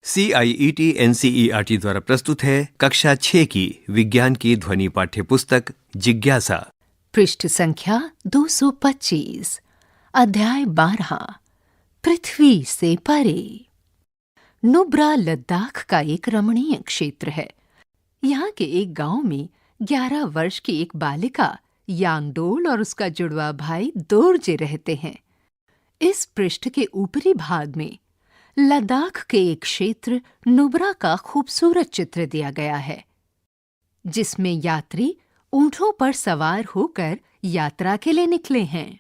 CIET NCERT द्वारा प्रस्तुत है कक्षा 6 की विज्ञान की ध्वनि पाठ्य पुस्तक जिज्ञासा। पृष्ठ संख्या 225, अध्याय 12, पृथ्वी से परे। नुब्रा लद्दाख का एक रमणीय क्षेत्र है। यहाँ के एक गांव में 11 वर्ष की एक बालिका यांगडोल और उसका जुड़वा भाई दोरजे रहते हैं। इस पृष्ठ के ऊपरी भाग में लद्दाख के एक क्षेत्र नुब्रा का खूबसूरत चित्र दिया गया है, जिसमें यात्री ऊंटों पर सवार होकर यात्रा के लिए निकले हैं।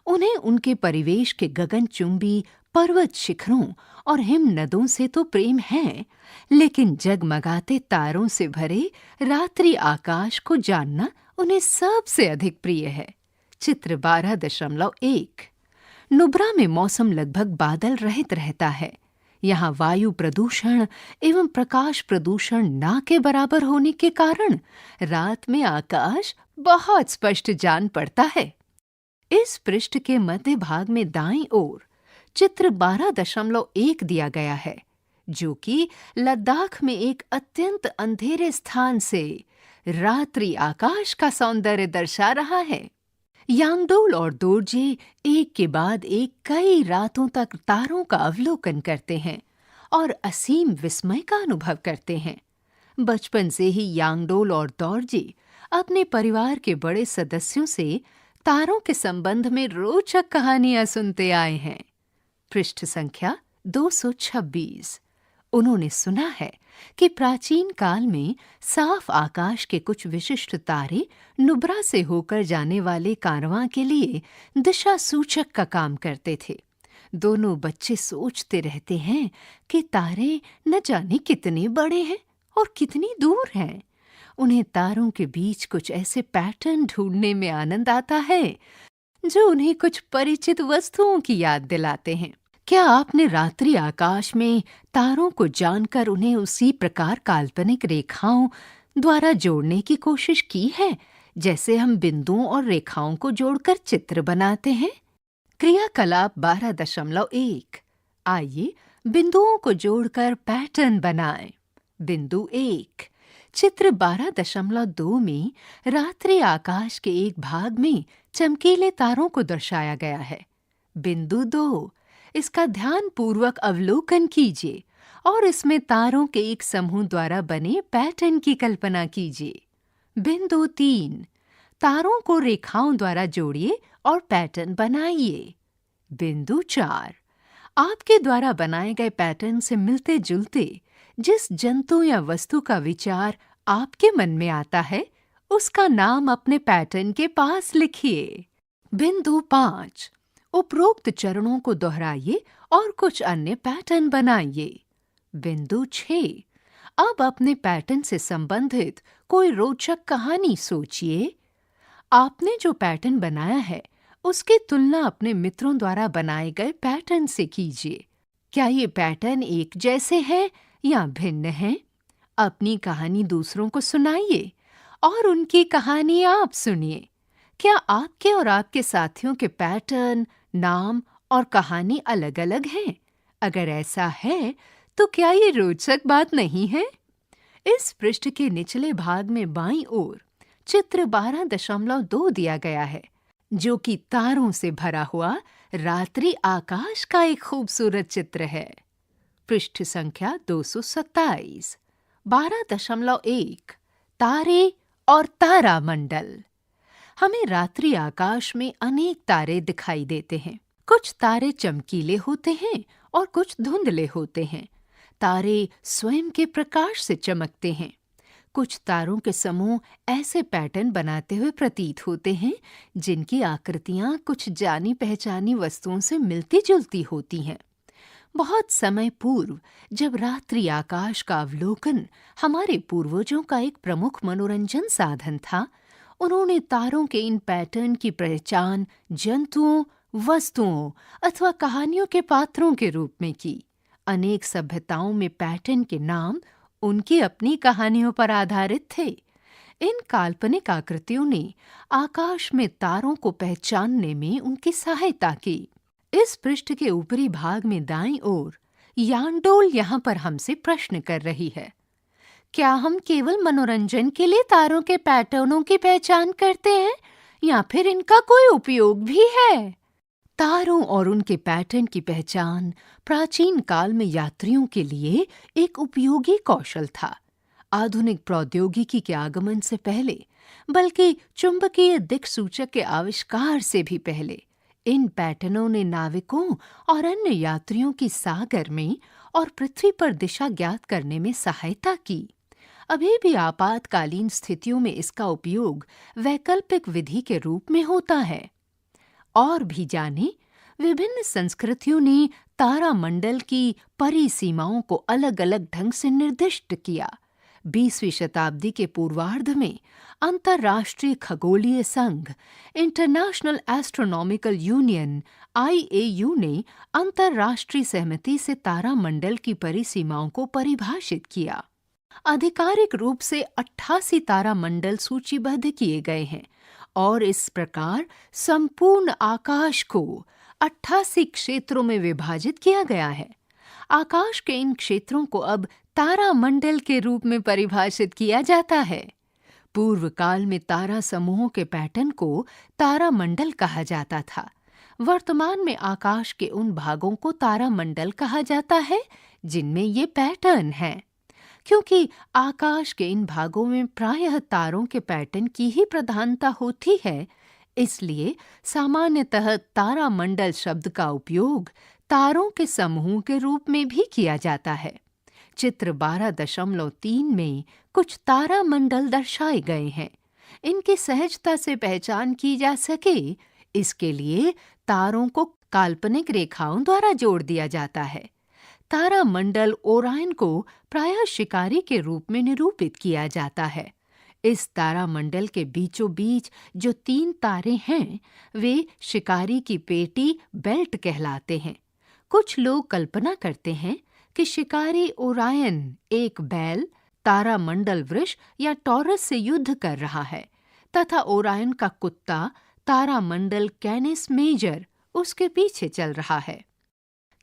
उन्हें उनके परिवेश के गगनचुंबी पर्वत शिखरों और हिम नदों से तो प्रेम है, लेकिन जगमगाते तारों से भरे रात्रि आकाश को जानना उन्हें सबसे अधिक प्रिय है। चित्र 12.1। नुब्रा में मौसम लगभग बादल रहित रहता है। यहाँ वायु प्रदूषण एवं प्रकाश प्रदूषण ना के बराबर होने के कारण रात में आकाश बहुत स्पष्ट जान पड़ता है। इस पृष्ठ के मध्य भाग में दाईं ओर चित्र 12.1 दिया गया है, जो कि लद्दाख में एक अत्यंत अंधेरे स्थान से रात्रि आकाश का सौंदर्य दर्शा रहा है। यांगडोल और दोरजे एक के बाद एक कई रातों तक तारों का अवलोकन करते हैं और असीम विस्मय का अनुभव करते हैं। बचपन से ही यांगडोल और दोरजे अपने परिवार के बड़े सदस्यों से तारों के संबंध में रोचक कहानियां सुनते आए हैं। पृष्ठ संख्या 226। उन्होंने सुना है कि प्राचीन काल में साफ आकाश के कुछ विशिष्ट तारे नुब्रा से होकर जाने वाले कारवां के लिए दिशा सूचक का काम करते थे। दोनों बच्चे सोचते रहते हैं कि तारे न जाने कितने बड़े हैं और कितनी दूर हैं। उन्हें तारों के बीच कुछ ऐसे पैटर्न ढूंढने में आनंद आता है जो उन्हें कुछ परिचित वस्तुओं की याद दिलाते हैं। क्या आपने रात्रि आकाश में तारों को जानकर उन्हें उसी प्रकार काल्पनिक रेखाओं द्वारा जोड़ने की कोशिश की है, जैसे हम बिंदुओं और रेखाओं को जोड़कर चित्र बनाते हैं? क्रियाकलाप 12.1। आइए बिंदुओं को जोड़कर पैटर्न बनाएं। बिंदु 1। चित्र 12.2 में रात्रि आकाश के एक भाग में चमकीले तारों को दर्शाया गया है। बिंदु 2। इसका ध्यानपूर्वक अवलोकन कीजिए और इसमें तारों के एक समूह द्वारा बने पैटर्न की कल्पना कीजिए। बिंदु 3। तारों को रेखाओं द्वारा जोड़िए और पैटर्न बनाइए। बिंदु 4। आपके द्वारा बनाए गए पैटर्न से मिलते जुलते जिस जंतु या वस्तु का विचार आपके मन में आता है, उसका नाम अपने पैटर्न के पास लिखिए। बिंदु 5। उपरोक्त चरणों को दोहराइए और कुछ अन्य पैटर्न बनाइए। बिंदु 6। अब अपने पैटर्न से संबंधित कोई रोचक कहानी सोचिए। आपने जो पैटर्न बनाया है, उसकी तुलना अपने मित्रों द्वारा बनाए गए पैटर्न से कीजिए। क्या ये पैटर्न एक जैसे हैं या भिन्न हैं? अपनी कहानी दूसरों को सुनाइए और उनकी कहानी आप सुनिए। क्या आपके और आपके साथियों के पैटर्न, नाम और कहानी अलग-अलग हैं? अगर ऐसा है, तो क्या ये रोचक बात नहीं है? इस पृष्ठ के निचले भाग में बाईं ओर चित्र 12.2 दिया गया है, जो कि तारों से भरा हुआ रात्रि आकाश का एक खूबसूरत चित्र है। पृष्ठ संख्या 227। 12.1। तारे और तारामंडल। हमें रात्रि आकाश में अनेक तारे दिखाई देते हैं। कुछ तारे चमकीले होते हैं और कुछ धुंधले होते हैं। तारे स्वयं के प्रकाश से चमकते हैं। कुछ तारों के समूह ऐसे पैटर्न बनाते हुए प्रतीत होते हैं जिनकी आकृतियां कुछ जानी पहचानी वस्तुओं से मिलती जुलती होती हैं। बहुत समय पूर्व, जब रात्रि आकाश का अवलोकन हमारे पूर्वजों का एक प्रमुख मनोरंजन साधन था, उन्होंने तारों के इन पैटर्न की पहचान जंतुओं, वस्तुओं अथवा कहानियों के पात्रों के रूप में की। अनेक सभ्यताओं में पैटर्न के नाम उनकी अपनी कहानियों पर आधारित थे। इन काल्पनिक आकृतियों ने आकाश में तारों को पहचानने में उनकी सहायता की। इस पृष्ठ के ऊपरी भाग में दाईं ओर यांडोल यहाँ पर हमसे प्रश्न कर रही है, क्या हम केवल मनोरंजन के लिए तारों के पैटर्नों की पहचान करते हैं या फिर इनका कोई उपयोग भी है? तारों और उनके पैटर्न की पहचान प्राचीन काल में यात्रियों के लिए एक उपयोगी कौशल था। आधुनिक प्रौद्योगिकी के आगमन से पहले, बल्कि चुंबकीय दिक्सूचक के आविष्कार से भी पहले, इन पैटर्नों ने नाविकों और अन्य यात्रियों की सागर में और पृथ्वी पर दिशा ज्ञात करने में सहायता की। अभी भी आपातकालीन स्थितियों में इसका उपयोग वैकल्पिक विधि के रूप में होता है। और भी जाने, विभिन्न संस्कृतियों ने तारामंडल की परिसीमाओं को अलग-अलग ढंग से निर्दिष्ट किया। 20वीं शताब्दी के पूर्वार्ध में अंतर्राष्ट्रीय खगोलीय संघ इंटरनेशनल एस्ट्रोनॉमिकल यूनियन IAU ने अंतर्राष्ट्रीय सहमति से तारामंडल की परिसीमाओं को परिभाषित किया। आधिकारिक रूप से 88 तारामंडल सूचीबद्ध किए गए हैं और इस प्रकार संपूर्ण आकाश को 88 क्षेत्रों में विभाजित किया गया है। आकाश के इन क्षेत्रों को अब तारामंडल के रूप में परिभाषित किया जाता है। पूर्व काल में तारा समूहों के पैटर्न को तारामंडल कहा जाता था। वर्तमान में आकाश के उन भागों को तारामंडल कहा जाता है जिनमें ये पैटर्न हैं। क्योंकि आकाश के इन भागों में प्रायः तारों के पैटर्न की ही प्रधानता होती है, इसलिए सामान्यतः तारामंडल शब्द का उपयोग तारों के समूह के रूप में भी किया जाता है। चित्र 12.3 में कुछ तारामंडल दर्शाए गए हैं। इनकी सहजता से पहचान की जा सके, इसके लिए तारों को काल्पनिक रेखाओं द्वारा जोड़ दिया जाता है। तारामंडल ओरायन को प्रायः शिकारी के रूप में निरूपित किया जाता है। इस तारामंडल के बीचों बीच जो 3 तारे हैं, वे शिकारी की पेटी बेल्ट कहलाते हैं। कुछ लोग कल्पना करते हैं कि शिकारी ओरायन एक बैल तारामंडल वृष या टॉरस से युद्ध कर रहा है तथा ओरायन का कुत्ता तारामंडल कैनिस मेजर उसके पीछे चल रहा है।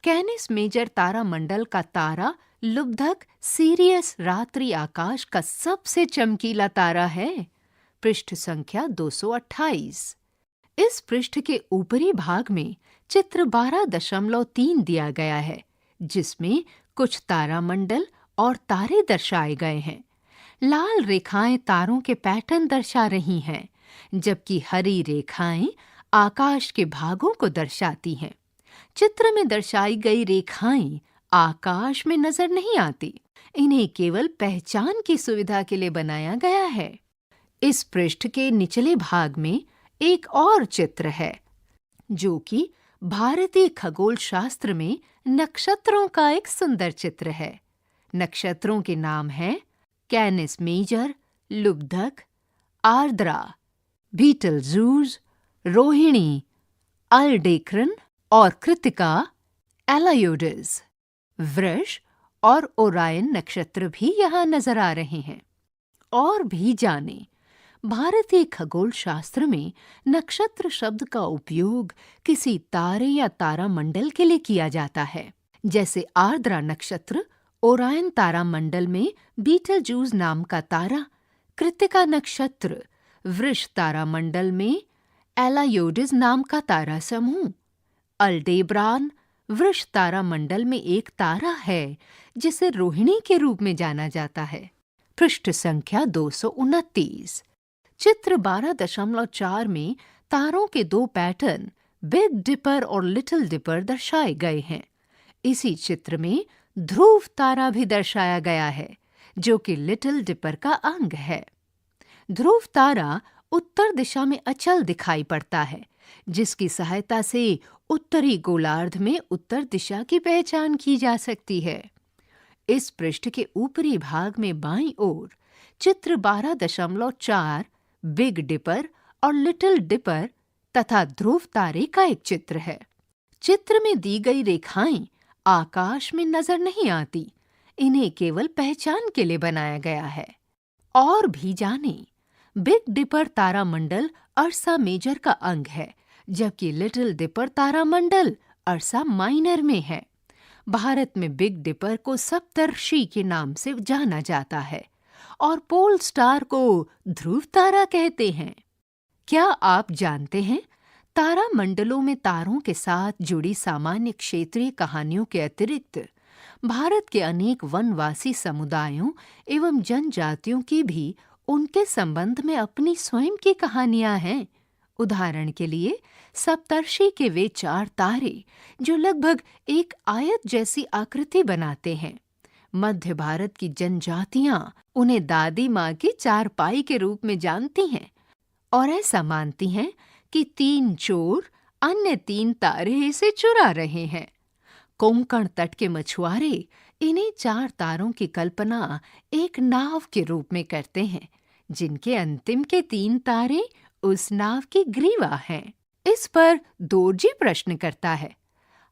कैनिस मेजर तारामंडल का तारा लुब्धक सीरियस रात्रि आकाश का सबसे चमकीला तारा है। पृष्ठ संख्या 228। इस पृष्ठ के ऊपरी भाग में चित्र 12.3 दिया गया है, जिसमें कुछ तारामंडल और तारे दर्शाए गए हैं। लाल रेखाएं तारों के पैटर्न दर्शा रही हैं, जबकि हरी रेखाएं आकाश के भागों को दर्शाती हैं। चित्र में दर्शाई गई रेखाएं आकाश में नजर नहीं आती, इन्हें केवल पहचान की सुविधा के लिए बनाया गया है। इस पृष्ठ के निचले भाग में एक और चित्र है, जो कि भारतीय खगोल शास्त्र में नक्षत्रों का एक सुंदर चित्र है। नक्षत्रों के नाम हैं Canis Major, Lubdhak, Ardra, Betelgeuse, Rohini, Aldebaran और कृतिका एलायोडिस। वृष और ओरायन नक्षत्र भी यहाँ नजर आ रहे हैं। और भी जाने, भारतीय खगोल शास्त्र में नक्षत्र शब्द का उपयोग किसी तारे या तारामंडल के लिए किया जाता है, जैसे आर्द्रा नक्षत्र ओरायन तारामंडल में बीटलजूस नाम का तारा, कृतिका नक्षत्र वृष तारामंडल में एलायोडिस नाम का तारा समूह, अल्डेब्रान वृष तारामंडल में एक तारा है जिसे रोहिणी के रूप में जाना जाता है। पृष्ठ संख्या 229। चित्र 12.4 में तारों के 2 पैटर्न बिग डिपर और लिटिल डिपर दर्शाए गए हैं। इसी चित्र में ध्रुव तारा भी दर्शाया गया है, जो कि लिटिल डिपर का अंग है। ध्रुव तारा उत्तर दिशा में अचल दिखाई पड़ता है, जिसकी सहायता से उत्तरी गोलार्ध में उत्तर दिशा की पहचान की जा सकती है। इस पृष्ठ के ऊपरी भाग में बाईं ओर चित्र 12.4 बिग डिपर और लिटिल डिपर तथा ध्रुव तारे का एक चित्र है। चित्र में दी गई रेखाएं आकाश में नजर नहीं आती, इन्हें केवल पहचान के लिए बनाया गया है। और भी जाने, बिग डिपर तारामंडल अर्सा मेजर का अंग है, जबकि लिटिल डिपर तारामंडल अर्सा माइनर में है। भारत में बिग डिपर को सप्तर्षि के नाम से जाना जाता है और पोल स्टार को ध्रुव तारा कहते हैं। क्या आप जानते हैं, तारा मंडलों में तारों के साथ जुड़ी सामान्य क्षेत्रीय कहानियों के अतिरिक्त भारत के अनेक वनवासी समुदायों एवं जनजातियों की भी उनके संबंध में अपनी स्वयं की कहानियां हैं। उदाहरण के लिए, सप्तर्षि के वे 4 तारे जो लगभग एक आयत जैसी आकृति बनाते हैं। मध्य भारत की जनजातियां उन्हें दादी माँ की चारपाई के रूप में जानती हैं और ऐसा मानती हैं कि 3 चोर अन्य 3 तारे इसे चुरा रहे हैं। कोंकण तट के मछुआरे इन्हीं 4 तारों की कल्पना एक नाव के रूप में करते हैं, जिनके अंतिम के 3 तारे उस नाव की ग्रीवा हैं। इस पर दोरजी प्रश्न करता है,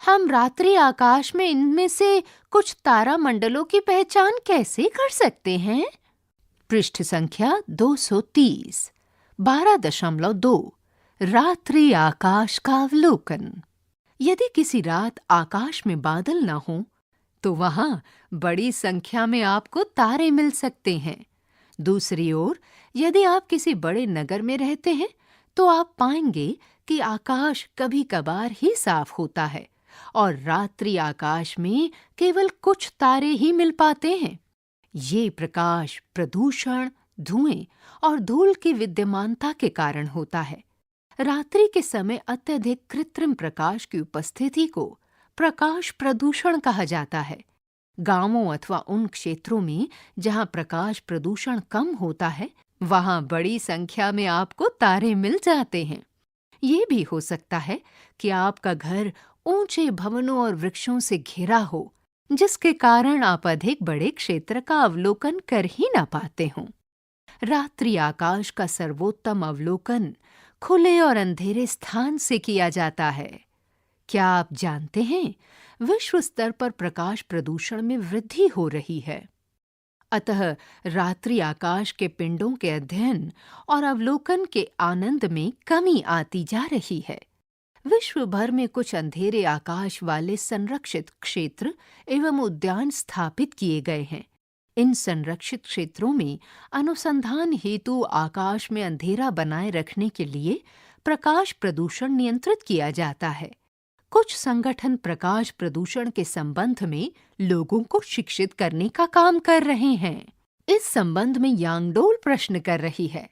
हम रात्रि आकाश में इनमें से कुछ तारा मंडलों की पहचान कैसे कर सकते हैं? पृष्ठ संख्या 230, 12.2 रात्रि आकाश का अवलोकन। यदि किसी रात आकाश में बादल न हो तो वहां बड़ी संख्या में आपको तारे मिल सकते हैं। दूसरी ओर, यदि आप किसी बड़े नगर में रहते हैं तो आप पाएंगे कि आकाश कभी-कभार ही साफ होता है और रात्रि आकाश में केवल कुछ तारे ही मिल पाते हैं। ये प्रकाश प्रदूषण, धुएं और धूल की विद्यमानता के कारण होता है। रात्रि के समय अत्यधिक कृत्रिम प्रकाश की उपस्थिति को प्रकाश प्रदूषण कहा जाता है। गांवों अथवा उन क्षेत्रों में जहां प्रकाश प्रदूषण कम होता है, वहां बड़ी संख्या में आपको तारे मिल जाते हैं। ये भी हो सकता है कि आपका घर ऊंचे भवनों और वृक्षों से घिरा हो, जिसके कारण आप अधिक बड़े क्षेत्र का अवलोकन कर ही ना पाते हों। रात्रि आकाश का सर्वोत्तम अवलोकन खुले और अंधेरे स्थान से किया जाता है। क्या आप जानते हैं, विश्व स्तर पर प्रकाश प्रदूषण में वृद्धि हो रही है। अतः रात्रि आकाश के पिंडों के अध्ययन और अवलोकन के आनंद में कमी आती जा रही है। विश्व भर में कुछ अंधेरे आकाश वाले संरक्षित क्षेत्र एवं उद्यान स्थापित किए गए हैं। इन संरक्षित क्षेत्रों में अनुसंधान हेतु आकाश में अंधेरा बनाए रखने के लिए प्रकाश प्रदूषण नियंत्रित किया जाता है। कुछ संगठन प्रकाश प्रदूषण के संबंध में लोगों को शिक्षित करने का काम कर रहे हैं। इस संबंध में यांगडोल प्रश्न कर रही है,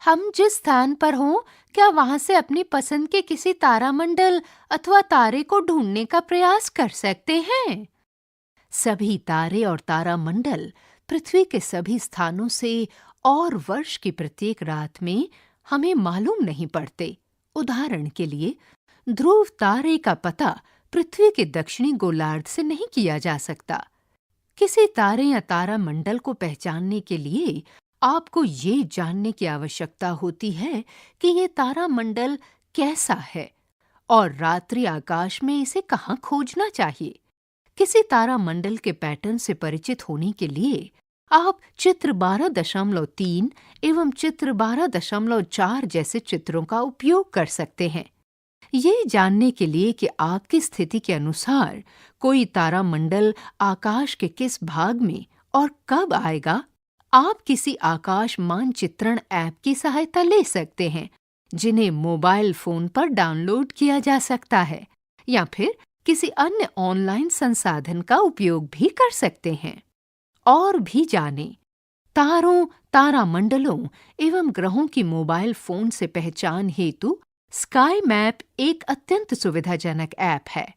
हम जिस स्थान पर हों, क्या वहां से अपनी पसंद के किसी तारामंडल अथवा तारे को ढूंढने का प्रयास कर सकते हैं? सभी तारे और तारामंडल पृथ्वी के सभी स्थानों से और वर्ष की प्रत्येक रात में हमें मालूम नहीं पड़ते। उदाहरण के लिए, ध्रुव तारे का पता पृथ्वी के दक्षिणी गोलार्ध से नहीं किया जा सकता। किसी तारे या तारामंडल को पहचानने के लिए आपको ये जानने की आवश्यकता होती है कि ये तारामंडल कैसा है और रात्रि आकाश में इसे कहाँ खोजना चाहिए। किसी तारामंडल के पैटर्न से परिचित होने के लिए आप चित्र 12.3 एवं चित्र 12.4 जैसे चित्रों का उपयोग कर सकते हैं। ये जानने के लिए कि आपकी स्थिति के अनुसार कोई तारामंडल आकाश के किस भाग में और कब आएगा, आप किसी आकाश मानचित्रण ऐप की सहायता ले सकते हैं, जिन्हें मोबाइल फोन पर डाउनलोड किया जा सकता है, या फिर किसी अन्य ऑनलाइन संसाधन का उपयोग भी कर सकते हैं। और भी जानें, तारों, तारामंडलों एवं ग्रहों की मोबाइल फोन से पहचान हेतु स्काई मैप एक अत्यंत सुविधाजनक ऐप है।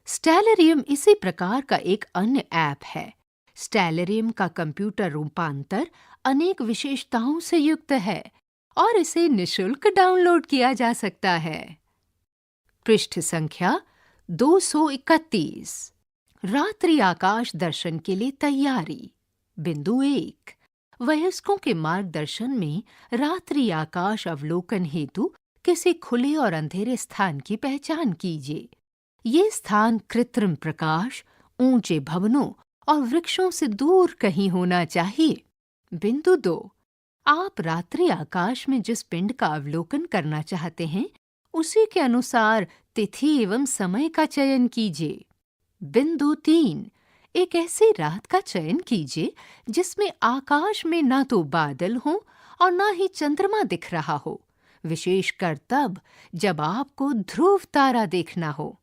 स्टेलरियम इसी प्रकार का एक अन्य ऐप है। स्टेलरियम का कंप्यूटर रूपांतर अनेक विशेषताओं से युक्त है और इसे निःशुल्क डाउनलोड किया जा सकता है। पृष्ठ संख्या 231, रात्रि आकाश दर्शन के लिए तैयारी। बिंदु 1, वयस्कों के मार्गदर्शन में रात्रि आकाश अवलोकन हेतु किसी खुले और अंधेरे स्थान की पहचान कीजिए। ये स्थान कृत्रिम प्रकाश, ऊंचे भवनों और वृक्षों से दूर कहीं होना चाहिए। बिंदु 2, आप रात्रि आकाश में जिस पिंड का अवलोकन करना चाहते हैं, उसी के अनुसार तिथि एवं समय का चयन कीजिए। बिंदु 3, एक ऐसी रात का चयन कीजिए जिसमें आकाश में ना तो बादल हों और ना ही चंद्रमा दिख रहा हो, विशेषकर तब जब आपको ध्रुव तारा देखना हो,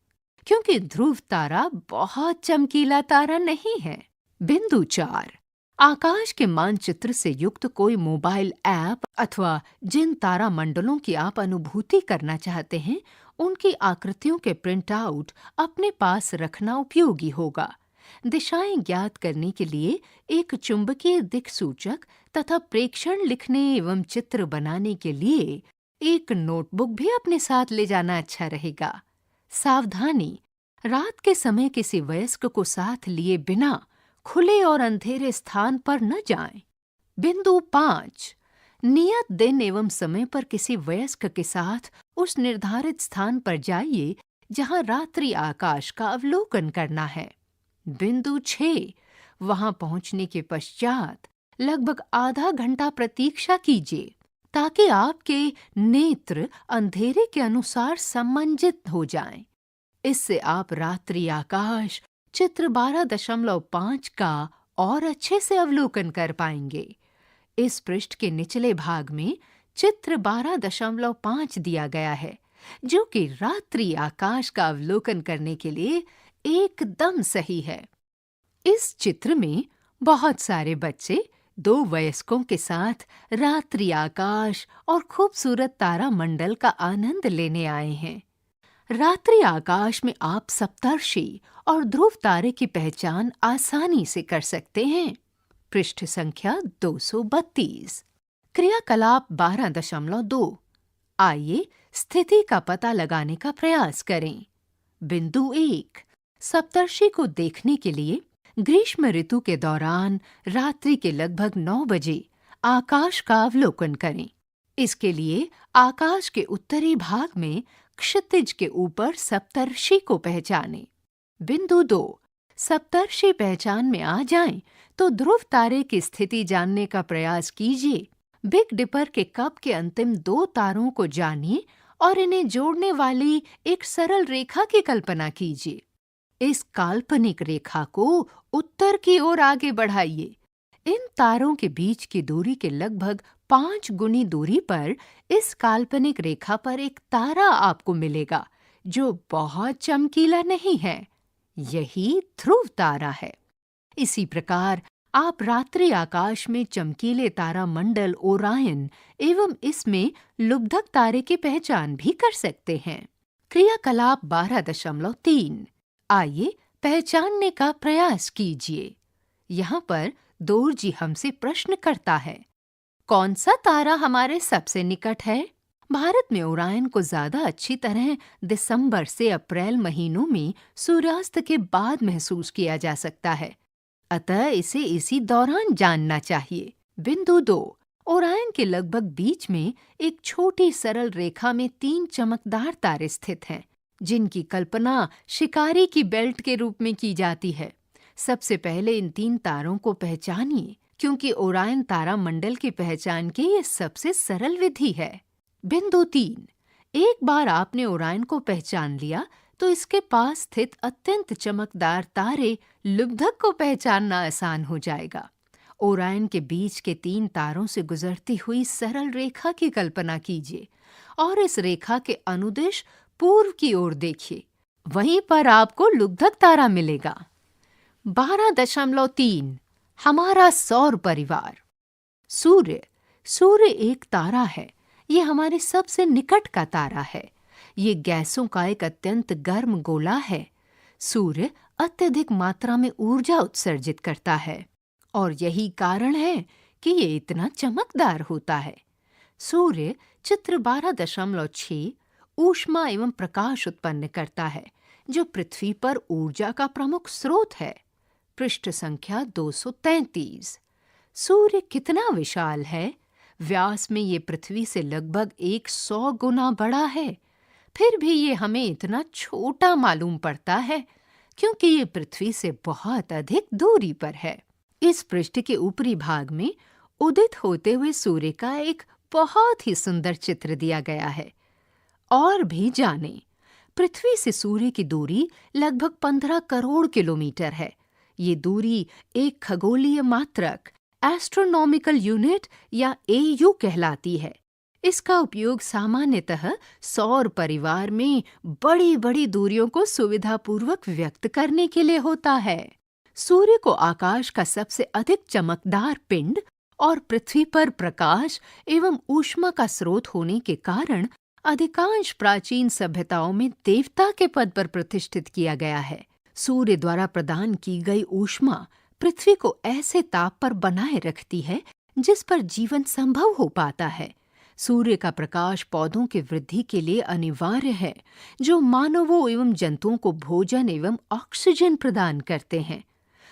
क्योंकि ध्रुव तारा बहुत चमकीला तारा नहीं है। बिंदु 4, आकाश के मानचित्र से युक्त कोई मोबाइल ऐप अथवा जिन तारा मंडलों की आप अनुभूति करना चाहते हैं, उनकी आकृतियों के प्रिंट आउट अपने पास रखना उपयोगी होगा। दिशाएं ज्ञात करने के लिए एक चुंबकीय दिक्सूचक तथा प्रेक्षण लिखने एवं चित्र बनाने के लिए एक नोटबुक भी अपने साथ ले जाना अच्छा रहेगा। सावधानी, रात के समय किसी वयस्क को साथ लिए बिना खुले और अंधेरे स्थान पर न जाएं। बिंदु 5, नियत दिन एवं समय पर किसी वयस्क के साथ उस निर्धारित स्थान पर जाइए जहां रात्रि आकाश का अवलोकन करना है। बिंदु 6, वहां पहुंचने के पश्चात लगभग आधा घंटा प्रतीक्षा कीजिए ताकि आपके नेत्र अंधेरे के अनुसार समंजित हो जाएं। इससे आप रात्रि आकाश चित्र 12.5 का और अच्छे से अवलोकन कर पाएंगे। इस पृष्ठ के निचले भाग में चित्र 12.5 दिया गया है, जो कि रात्रि आकाश का अवलोकन करने के लिए एकदम सही है। इस चित्र में बहुत सारे बच्चे 2 वयस्कों के साथ रात्रि आकाश और खूबसूरत तारा मंडल का आनंद लेने आए हैं। रात्रि आकाश में आप सप्तर्षि और ध्रुव तारे की पहचान आसानी से कर सकते हैं। पृष्ठ संख्या 232। क्रियाकलाप 12.2, आइए स्थिति का पता लगाने का प्रयास करें। बिंदु 1, सप्तर्षि को देखने के लिए ग्रीष्म ऋतु के दौरान रात्रि के लगभग 9 बजे आकाश का अवलोकन करें। इसके लिए आकाश के उत्तरी भाग में क्षितिज के ऊपर सप्तर्षि को पहचानें। बिंदु 2, सप्तर्षि पहचान में आ जाएं तो ध्रुव तारे की स्थिति जानने का प्रयास कीजिए। बिग डिपर के कप के अंतिम 2 तारों को जानिए और इन्हें जोड़ने वाली एक सरल रेखा की कल्पना कीजिए। इस काल्पनिक रेखा को उत्तर की ओर आगे बढ़ाइए। इन तारों के बीच की दूरी के लगभग 5 गुनी दूरी पर इस काल्पनिक रेखा पर एक तारा आपको मिलेगा जो बहुत चमकीला नहीं है। यही ध्रुव तारा है। इसी प्रकार आप रात्रि आकाश में चमकीले तारा मंडल ओरायन एवं इसमें लुब्धक तारे की पहचान भी कर सकते हैं। क्रियाकलाप 12.3, आइए पहचानने का प्रयास कीजिए। यहाँ पर दोरजी हमसे प्रश्न करता है, कौन सा तारा हमारे सबसे निकट है? भारत में ओरायन को ज्यादा अच्छी तरह दिसंबर से अप्रैल महीनों में सूर्यास्त के बाद महसूस किया जा सकता है, अतः इसे इसी दौरान जानना चाहिए। बिंदु 2, ओरायन के लगभग बीच में एक छोटी सरल रेखा में 3 चमकदार तारे स्थित हैं, जिनकी कल्पना शिकारी की बेल्ट के रूप में की जाती है। सबसे पहले इन 3 तारों को पहचानिए, क्योंकि ओरायन तारा मंडल की पहचान की ये सबसे सरल विधि है। बिंदु 3, एक बार आपने ओरायन को पहचान लिया तो इसके पास स्थित अत्यंत चमकदार तारे लुब्धक को पहचानना आसान हो जाएगा। ओरायन के बीच के 3 तारों से गुजरती हुई सरल रेखा की कल्पना कीजिए और इस रेखा के अनुदिश पूर्व की ओर देखिए, वहीं पर आपको लुब्धक तारा मिलेगा। 12.3, हमारा सौर परिवार। सूर्य एक तारा है। ये हमारे सबसे निकट का तारा है। ये गैसों का एक अत्यंत गर्म गोला है। सूर्य अत्यधिक मात्रा में ऊर्जा उत्सर्जित करता है और यही कारण है कि ये इतना चमकदार होता है। सूर्य चित्र 12.6 ऊष्मा एवं प्रकाश उत्पन्न करता है, जो पृथ्वी पर ऊर्जा का प्रमुख स्रोत है। पृष्ठ संख्या 233। सूर्य कितना विशाल है। व्यास में ये पृथ्वी से लगभग 100 गुना बड़ा है। फिर भी ये हमें इतना छोटा मालूम पड़ता है क्योंकि ये पृथ्वी से बहुत अधिक दूरी पर है। इस पृष्ठ के ऊपरी भाग में उदित होते हुए सूर्य का एक बहुत ही सुंदर चित्र दिया गया है। और भी जानें। पृथ्वी से सूर्य की दूरी लगभग 15 करोड़ किलोमीटर है। ये दूरी एक खगोलीय मात्रक एस्ट्रोनॉमिकल यूनिट या एयू कहलाती है। इसका उपयोग सामान्यतः सौर परिवार में बड़ी बड़ी दूरियों को सुविधापूर्वक व्यक्त करने के लिए होता है। सूर्य को आकाश का सबसे अधिक चमकदार पिंड और पृथ्वी पर प्रकाश एवं ऊष्मा का स्रोत होने के कारण अधिकांश प्राचीन सभ्यताओं में देवता के पद पर प्रतिष्ठित किया गया है। सूर्य द्वारा प्रदान की गई ऊष्मा पृथ्वी को ऐसे ताप पर बनाए रखती है जिस पर जीवन संभव हो पाता है। सूर्य का प्रकाश पौधों की वृद्धि के लिए अनिवार्य है, जो मानवों एवं जंतुओं को भोजन एवं ऑक्सीजन प्रदान करते हैं।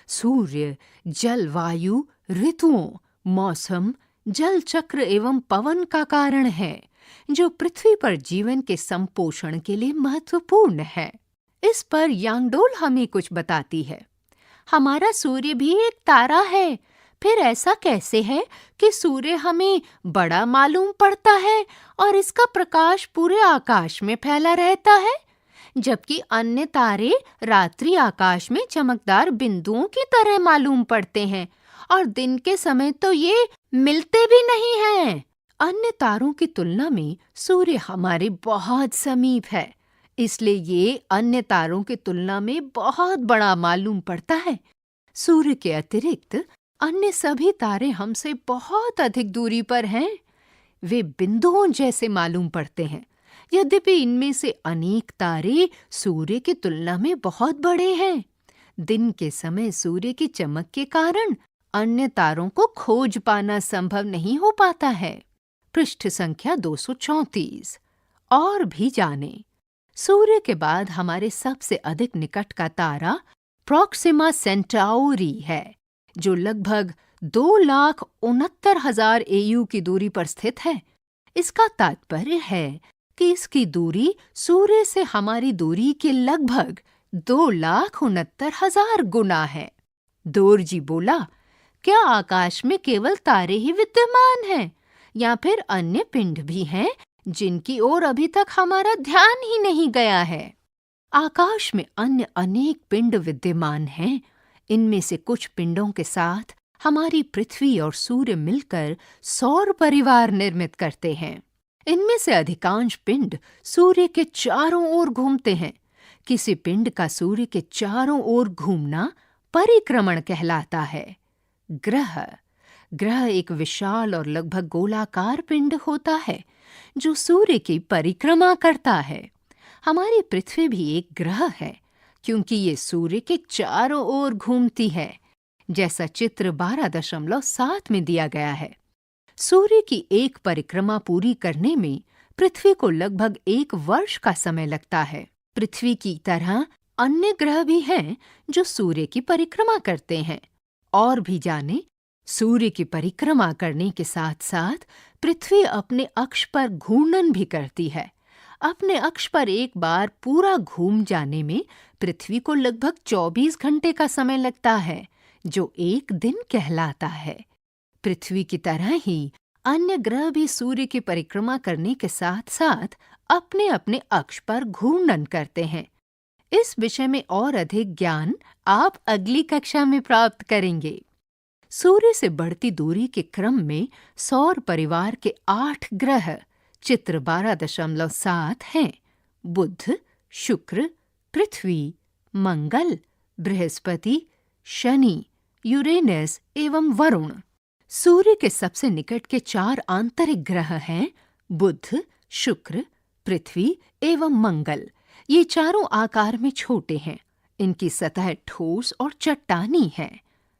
सूर्य जलवायु, ऋतुओं, मौसम, जल चक्र एवं पवन का कारण है, जो पृथ्वी पर जीवन के संपोषण के लिए महत्वपूर्ण है। इस पर यांगडोल हमें कुछ बताती है। हमारा सूर्य भी एक तारा है। फिर ऐसा कैसे है कि सूर्य हमें बड़ा मालूम पड़ता है और इसका प्रकाश पूरे आकाश में फैला रहता है, जबकि अन्य तारे रात्रि आकाश में चमकदार बिंदुओं की तरह मालूम पड़ते हैं और दिन के समय तो ये मिलते भी नहीं हैं। अन्य तारों की तुलना में सूर्य हमारे बहुत समीप है, इसलिए ये अन्य तारों की तुलना में बहुत बड़ा मालूम पड़ता है। सूर्य के अतिरिक्त अन्य सभी तारे हमसे बहुत अधिक दूरी पर हैं। वे बिंदुओं जैसे मालूम पड़ते हैं, यद्यपि इनमें से अनेक तारे सूर्य की तुलना में बहुत बड़े हैं। दिन के समय सूर्य की चमक के कारण अन्य तारों को खोज पाना संभव नहीं हो पाता है। पृष्ठ संख्या 234। और भी जाने। सूर्य के बाद हमारे सबसे अधिक निकट का तारा प्रोक्सिमा सेंटाउरी है, जो लगभग 2,69,000 एयू की दूरी पर स्थित है। इसका तात्पर्य है कि इसकी दूरी सूर्य से हमारी दूरी के लगभग 2,69,000 गुना है। दोरजी बोला, क्या आकाश में केवल तारे ही विद्यमान हैं या फिर अन्य पिंड भी हैं जिनकी ओर अभी तक हमारा ध्यान ही नहीं गया है? आकाश में अन्य अनेक पिंड विद्यमान हैं। इनमें से कुछ पिंडों के साथ हमारी पृथ्वी और सूर्य मिलकर सौर परिवार निर्मित करते हैं। इनमें से अधिकांश पिंड सूर्य के चारों ओर घूमते हैं। किसी पिंड का सूर्य के चारों ओर घूमना परिक्रमण कहलाता है। ग्रह एक विशाल और लगभग गोलाकार पिंड होता है जो सूर्य की परिक्रमा करता है। हमारी पृथ्वी भी एक ग्रह है, क्योंकि ये सूर्य के चारों ओर घूमती है, जैसा चित्र 12.7 में दिया गया है। सूर्य की एक परिक्रमा पूरी करने में पृथ्वी को लगभग 1 वर्ष का समय लगता है। पृथ्वी की तरह अन्य ग्रह भी हैं जो सूर्य की परिक्रमा करते हैं। और भी जाने, सूर्य की परिक्रमा करने के साथ साथ पृथ्वी अपने अक्ष पर घूर्णन भी करती है। अपने अक्ष पर एक बार पूरा घूम जाने में पृथ्वी को लगभग 24 घंटे का समय लगता है, जो एक दिन कहलाता है। पृथ्वी की तरह ही अन्य ग्रह भी सूर्य की परिक्रमा करने के साथ साथ अपने अपने अक्ष पर घूर्णन करते हैं। इस विषय में और अधिक ज्ञान आप अगली कक्षा में प्राप्त करेंगे। सूर्य से बढ़ती दूरी के क्रम में सौर परिवार के 8 ग्रह चित्र 12.7 हैं। बुध, शुक्र, पृथ्वी, मंगल, बृहस्पति, शनि, यूरेनस एवं वरुण। सूर्य के सबसे निकट के 4 आंतरिक ग्रह हैं बुध, शुक्र, पृथ्वी एवं मंगल। ये चारों आकार में छोटे हैं। इनकी सतह ठोस और चट्टानी है।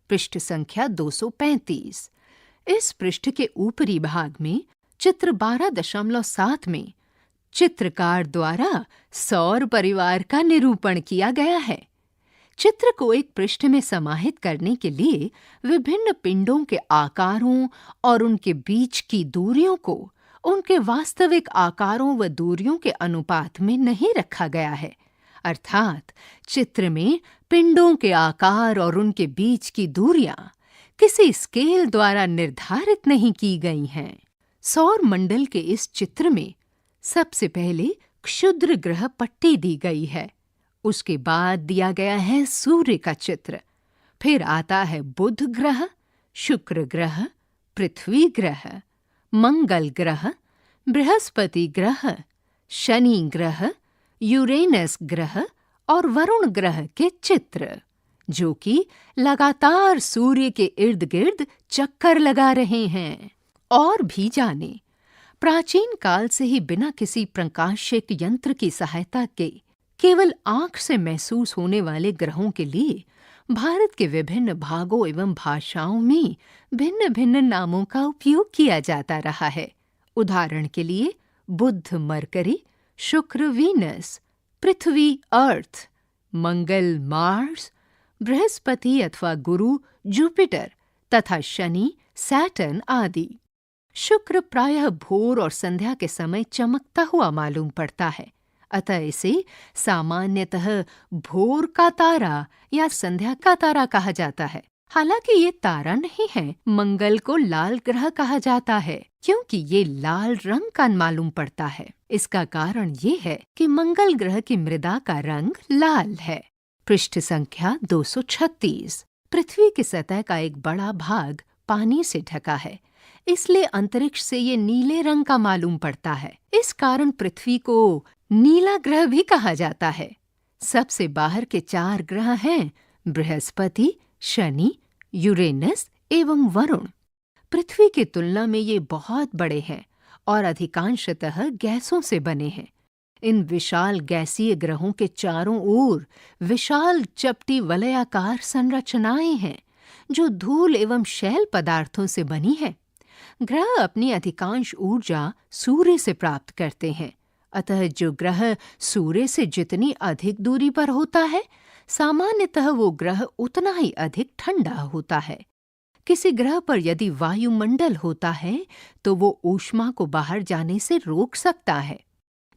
पृष्ठ संख्या 235। इस पृष्ठ के ऊपरी भाग में चित्र 12.7 में चित्रकार द्वारा सौर परिवार का निरूपण किया गया है। चित्र को एक पृष्ठ में समाहित करने के लिए विभिन्न पिंडों के आकारों और उनके बीच की दूरियों को उनके वास्तविक आकारों व दूरियों के अनुपात में नहीं रखा गया है, अर्थात चित्र में पिंडों के आकार और उनके बीच की दूरियां किसी स्केल द्वारा निर्धारित नहीं की गई हैं। सौर मंडल के इस चित्र में सबसे पहले क्षुद्र ग्रह पट्टी दी गई है। उसके बाद दिया गया है सूर्य का चित्र। फिर आता है बुध ग्रह, शुक्र ग्रह, पृथ्वी ग्रह, मंगल ग्रह, बृहस्पति ग्रह, शनि ग्रह, यूरेनस ग्रह और वरुण ग्रह के चित्र, जो कि लगातार सूर्य के इर्द गिर्द चक्कर लगा रहे हैं। और भी जाने, प्राचीन काल से ही बिना किसी प्रकाशिक यंत्र की सहायता के केवल आंख से महसूस होने वाले ग्रहों के लिए भारत के विभिन्न भागों एवं भाषाओं में भिन्न भिन्न नामों का उपयोग किया जाता रहा है। उदाहरण के लिए बुध मरकरी, शुक्र वीनस, पृथ्वी अर्थ, मंगल मार्स, बृहस्पति अथवा गुरु जुपिटर तथा शनि सैटर्न आदि। शुक्र प्रायः भोर और संध्या के समय चमकता हुआ मालूम पड़ता है, अतः इसे सामान्यतः भोर का तारा या संध्या का तारा कहा जाता है। हालांकि ये तारा नहीं है, मंगल को लाल ग्रह कहा जाता है क्योंकि ये लाल रंग का मालूम पड़ता है। इसका कारण ये है कि मंगल ग्रह की मृदा का रंग लाल है। पृष्ठ संख्या 236। पृथ्वी की सतह का एक बड़ा भाग पानी से ढका है, इसलिए अंतरिक्ष से ये नीले रंग का मालूम पड़ता है। इस कारण पृथ्वी को नीला ग्रह भी कहा जाता है। सबसे बाहर के 4 ग्रह हैं बृहस्पति, शनि, यूरेनस एवं वरुण। पृथ्वी की तुलना में ये बहुत बड़े हैं और अधिकांशतः गैसों से बने हैं। इन विशाल गैसीय ग्रहों के चारों ओर विशाल चपटी वलयाकार संरचनाएं हैं जो धूल एवं शैल पदार्थों से बनी है। ग्रह अपनी अधिकांश ऊर्जा सूर्य से प्राप्त करते हैं, अतः जो ग्रह सूर्य से जितनी अधिक दूरी पर होता है, सामान्यतः वो ग्रह उतना ही अधिक ठंडा होता है। किसी ग्रह पर यदि वायुमंडल होता है तो वो ऊष्मा को बाहर जाने से रोक सकता है,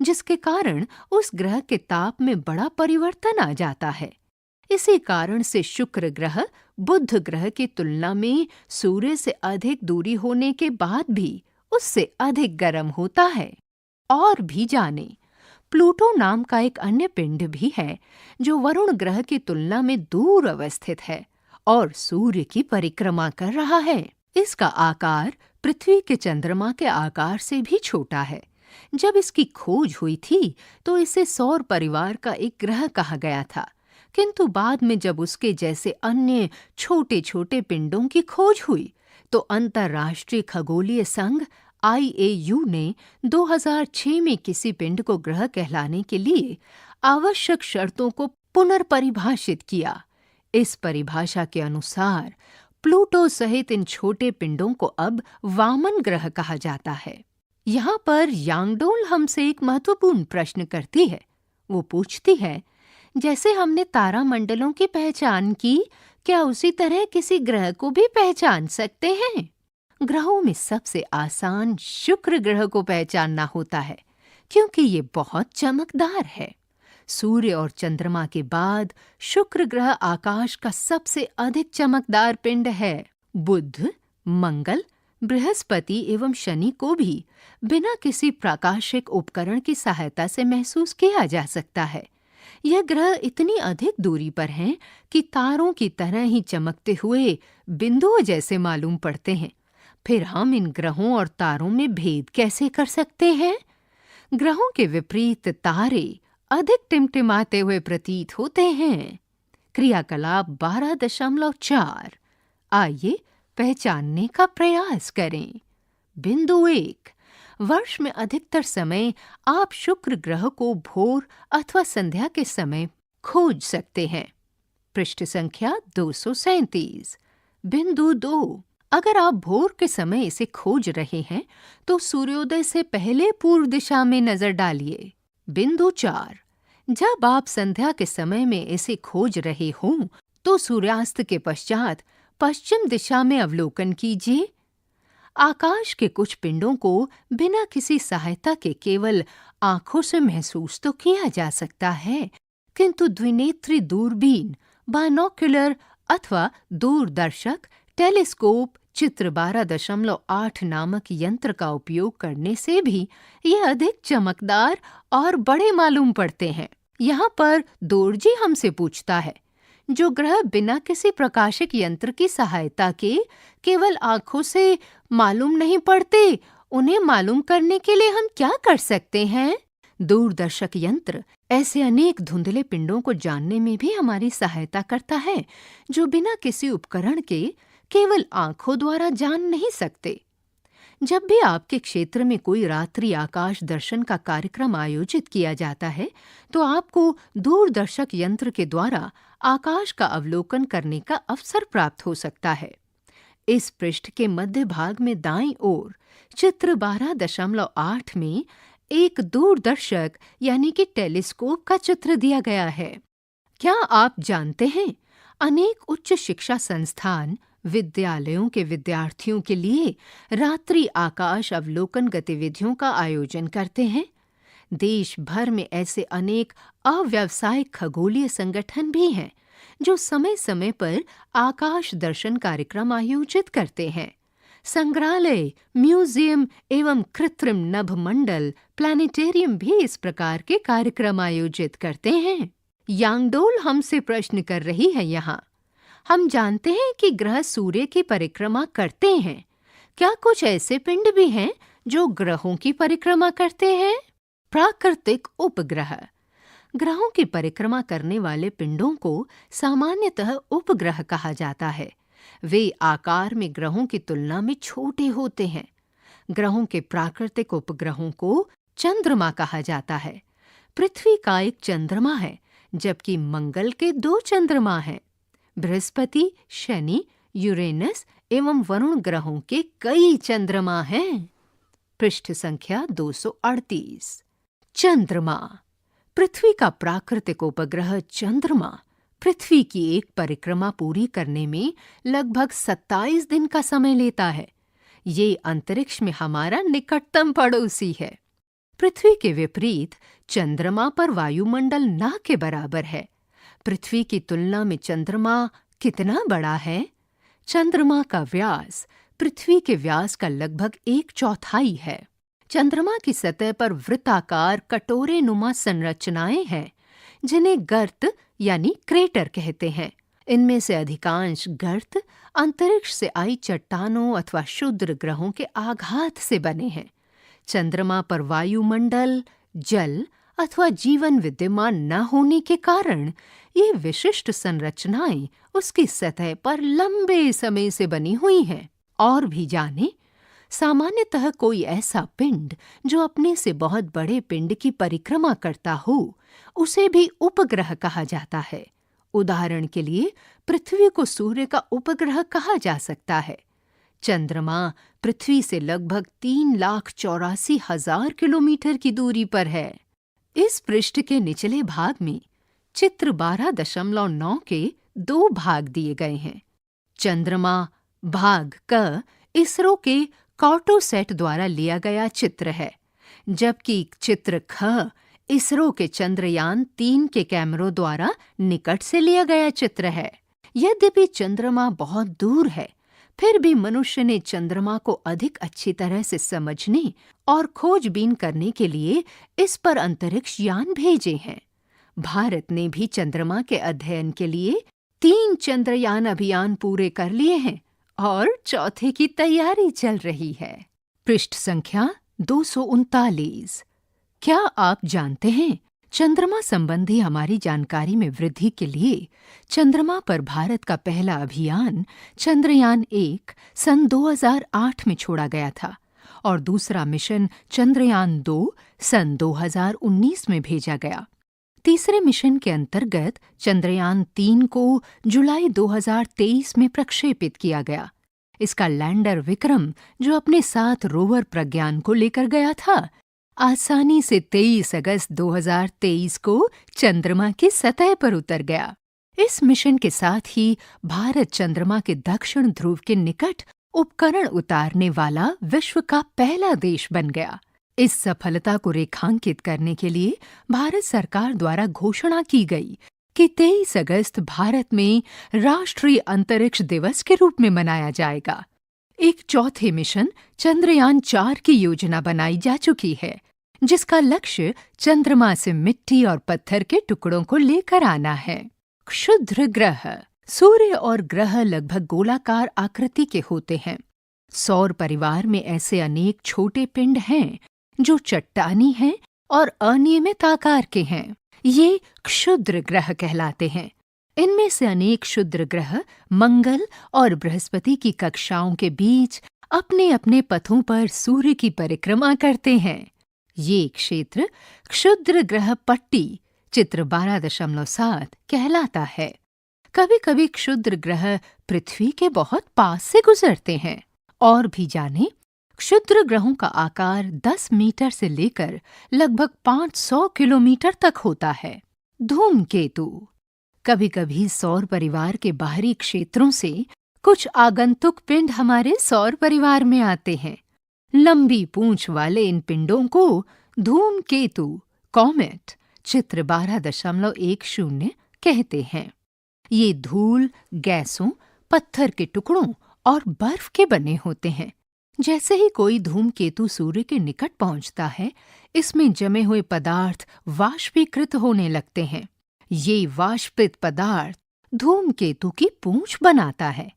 जिसके कारण उस ग्रह के ताप में बड़ा परिवर्तन आ जाता है। इसी कारण से शुक्र ग्रह बुध ग्रह की तुलना में सूर्य से अधिक दूरी होने के बाद भी उससे अधिक गर्म होता है। और भी जाने, प्लूटो नाम का एक अन्य पिंड भी है जो वरुण ग्रह की तुलना में दूर अवस्थित है और सूर्य की परिक्रमा कर रहा है। इसका आकार पृथ्वी के चंद्रमा के आकार से भी छोटा है। जब इसकी खोज हुई थी तो इसे सौर परिवार का एक ग्रह कहा गया था, किंतु बाद में जब उसके जैसे अन्य छोटे छोटे पिंडों की खोज हुई तो अंतर्राष्ट्रीय खगोलीय संघ IAU ने 2006 में किसी पिंड को ग्रह कहलाने के लिए आवश्यक शर्तों को पुनर्परिभाषित किया। इस परिभाषा के अनुसार प्लूटो सहित इन छोटे पिंडों को अब वामन ग्रह कहा जाता है। यहाँ पर यांगडोल हमसे एक महत्वपूर्ण प्रश्न करती है। वो पूछती है, जैसे हमने तारामंडलों की पहचान की, क्या उसी तरह किसी ग्रह को भी पहचान सकते हैं? ग्रहों में सबसे आसान शुक्र ग्रह को पहचानना होता है क्योंकि ये बहुत चमकदार है। सूर्य और चंद्रमा के बाद शुक्र ग्रह आकाश का सबसे अधिक चमकदार पिंड है। बुध, मंगल, बृहस्पति एवं शनि को भी बिना किसी प्राकाशिक उपकरण की सहायता से महसूस किया जा सकता है। यह ग्रह इतनी अधिक दूरी पर हैं कि तारों की तरह ही चमकते हुए बिंदुओं जैसे मालूम पड़ते हैं। फिर हम इन ग्रहों और तारों में भेद कैसे कर सकते हैं? ग्रहों के विपरीत तारे अधिक टिमटिमाते हुए प्रतीत होते हैं। क्रियाकलाप 12.4। आइए पहचानने का प्रयास करें। बिंदु 1, वर्ष में अधिकतर समय आप शुक्र ग्रह को भोर अथवा संध्या के समय खोज सकते हैं। पृष्ठ संख्या 237। बिंदु 2, अगर आप भोर के समय इसे खोज रहे हैं तो सूर्योदय से पहले पूर्व दिशा में नजर डालिए। बिंदु 4, जब आप संध्या के समय में इसे खोज रहे हों तो सूर्यास्त के पश्चात पश्चिम दिशा में अवलोकन कीजिए। आकाश के कुछ पिंडों को बिना किसी सहायता के केवल आंखों से महसूस तो किया जा सकता है, किंतु द्विनेत्री दूरबीन, बाइनोक्युलर अथवा दूरदर्शक, टेलीस्कोप, चित्र 12.8 नामक यंत्र का उपयोग करने से भी ये अधिक चमकदार और बड़े मालूम पड़ते हैं। यहाँ पर दोरजी हमसे पूछता है, जो ग्रह बिना किसी प्रकाशिक यंत्र की सहायता के केवल आंखों से मालूम नहीं पड़ते, उन्हें मालूम करने के लिए हम क्या कर सकते हैं? दूरदर्शक यंत्र ऐसे अनेक धुंधले पिंडों को जानने में भी हमारी सहायता करता है, जो बिना किसी उपकरण के केवल आंखों द्वारा जान नहीं सकते। जब भी आपके क्षेत्र में कोई रात्रि आकाश दर्शन का कार्यक्रम आयोजित किया जाता है, तो आपको दूरदर्शक यंत्र के द्वारा आकाश का अवलोकन करने का अवसर प्राप्त हो सकता है। इस पृष्ठ के मध्य भाग में दाईं ओर चित्र 12.8 में एक दूरदर्शक यानी कि टेलीस्कोप का चित्र दिया गया है। क्या आप जानते हैं, अनेक उच्च शिक्षा संस्थान विद्यालयों के विद्यार्थियों के लिए रात्रि आकाश अवलोकन गतिविधियों का आयोजन करते हैं। देश भर में ऐसे अनेक अव्यावसायिक खगोलीय संगठन भी हैं, जो समय समय पर आकाश दर्शन कार्यक्रम आयोजित करते हैं। संग्रहालय, म्यूजियम एवं कृत्रिम नभ मंडल, प्लानिटेरियम भी इस प्रकार के कार्यक्रम आयोजित करते हैं। यांगडोल हमसे प्रश्न कर रही है यहाँ, हम जानते हैं कि ग्रह सूर्य की परिक्रमा करते हैं। क्या कुछ ऐसे पिंड भी हैं जो ग्रहों की परिक्रमा करते हैं? प्राकृतिक उपग्रह। ग्रहों की परिक्रमा करने वाले पिंडों को सामान्यतः उपग्रह कहा जाता है। वे आकार में ग्रहों की तुलना में छोटे होते हैं। ग्रहों के प्राकृतिक उपग्रहों को चंद्रमा कहा जाता है। पृथ्वी का एक चंद्रमा है, जबकि मंगल के 2 चंद्रमा हैं। बृहस्पति, शनि, यूरेनस एवं वरुण ग्रहों के कई चंद्रमा हैं। पृष्ठ संख्या 238। चंद्रमा। पृथ्वी का प्राकृतिक उपग्रह चंद्रमा पृथ्वी की एक परिक्रमा पूरी करने में लगभग 27 दिन का समय लेता है। ये अंतरिक्ष में हमारा निकटतम पड़ोसी है। पृथ्वी के विपरीत चंद्रमा पर वायुमंडल ना के बराबर है। पृथ्वी की तुलना में चंद्रमा कितना बड़ा है? चंद्रमा का व्यास पृथ्वी के व्यास का लगभग 1/4 है। चंद्रमा की सतह पर वृत्ताकार कटोरे नुमा संरचनाएं हैं, जिन्हें गर्त यानी क्रेटर कहते हैं। इनमें से अधिकांश गर्त अंतरिक्ष से आई चट्टानों अथवा क्षुद्र ग्रहों के आघात से बने हैं। चंद्रमा पर वायुमंडल, जल अथवा जीवन विद्यमान न होने के कारण ये विशिष्ट संरचनाएं उसकी सतह पर लंबे समय से बनी हुई हैं। और भी जाने, सामान्यतः कोई ऐसा पिंड जो अपने से बहुत बड़े पिंड की परिक्रमा करता हो, उसे भी उपग्रह कहा जाता है। उदाहरण के लिए पृथ्वी को सूर्य का उपग्रह कहा जा सकता है। चंद्रमा पृथ्वी से लगभग 3,84,000 किलोमीटर की दूरी पर है। इस पृष्ठ के निचले भाग में चित्र 12.9 के 2 भाग दिए गए हैं। चंद्रमा भाग क इसरो के कार्टोसैट द्वारा लिया गया चित्र है, जबकि चित्र ख इसरो के चंद्रयान 3 के कैमरों द्वारा निकट से लिया गया चित्र है। यद्यपि चंद्रमा बहुत दूर है, फिर भी मनुष्य ने चंद्रमा को अधिक अच्छी तरह से समझने और खोजबीन करने के लिए इस पर अंतरिक्ष यान भेजे हैं। भारत ने भी चंद्रमा के अध्ययन के लिए 3 चंद्रयान अभियान पूरे कर लिए हैं और चौथे की तैयारी चल रही है। पृष्ठ संख्या 239। क्या आप जानते हैं, चंद्रमा संबंधी हमारी जानकारी में वृद्धि के लिए चंद्रमा पर भारत का पहला अभियान चंद्रयान 1 सन 2008 में छोड़ा गया था और दूसरा मिशन चंद्रयान 2 सन 2019 में भेजा गया। तीसरे मिशन के अंतर्गत चंद्रयान 3 को जुलाई 2023 में प्रक्षेपित किया गया। इसका लैंडर विक्रम, जो अपने साथ रोवर प्रज्ञान को लेकर गया था, आसानी से 23 अगस्त 2023 को चंद्रमा की सतह पर उतर गया। इस मिशन के साथ ही भारत चंद्रमा के दक्षिण ध्रुव के निकट उपकरण उतारने वाला विश्व का पहला देश बन गया। इस सफलता को रेखांकित करने के लिए भारत सरकार द्वारा घोषणा की गई कि 23 अगस्त भारत में राष्ट्रीय अंतरिक्ष दिवस के रूप में मनाया जाएगा। एक चौथे मिशन चंद्रयान-4 की योजना बनाई जा चुकी है, जिसका लक्ष्य चंद्रमा से मिट्टी और पत्थर के टुकड़ों को लेकर आना है। क्षुद्र ग्रह। सूर्य और ग्रह लगभग गोलाकार आकृति के होते हैं। सौर परिवार में ऐसे अनेक छोटे पिंड हैं जो चट्टानी हैं और अनियमित आकार के हैं। ये क्षुद्र ग्रह कहलाते हैं। इनमें से अनेक क्षुद्र ग्रह मंगल और बृहस्पति की कक्षाओं के बीच अपने अपने पथों पर सूर्य की परिक्रमा करते हैं। ये क्षेत्र क्षुद्र ग्रह पट्टी चित्र 12.7 कहलाता है। कभी कभी क्षुद्र ग्रह पृथ्वी के बहुत पास से गुजरते हैं। और भी जाने, क्षुद्र ग्रहों का आकार 10 मीटर से लेकर लगभग 500 किलोमीटर तक होता है। धूमकेतु। कभी कभी सौर परिवार के बाहरी क्षेत्रों से कुछ आगंतुक पिंड हमारे सौर परिवार में आते हैं। लंबी पूंछ वाले इन पिंडों को धूमकेतु कॉमेट चित्र 12.10 कहते हैं। ये धूल, गैसों, पत्थर के टुकड़ों और बर्फ के बने होते हैं। जैसे ही कोई धूमकेतु सूर्य के निकट पहुंचता है, इसमें जमे हुए पदार्थ वाष्पीकृत होने लगते हैं। ये वाष्पित पदार्थ धूमकेतु की पूंछ बनाता है।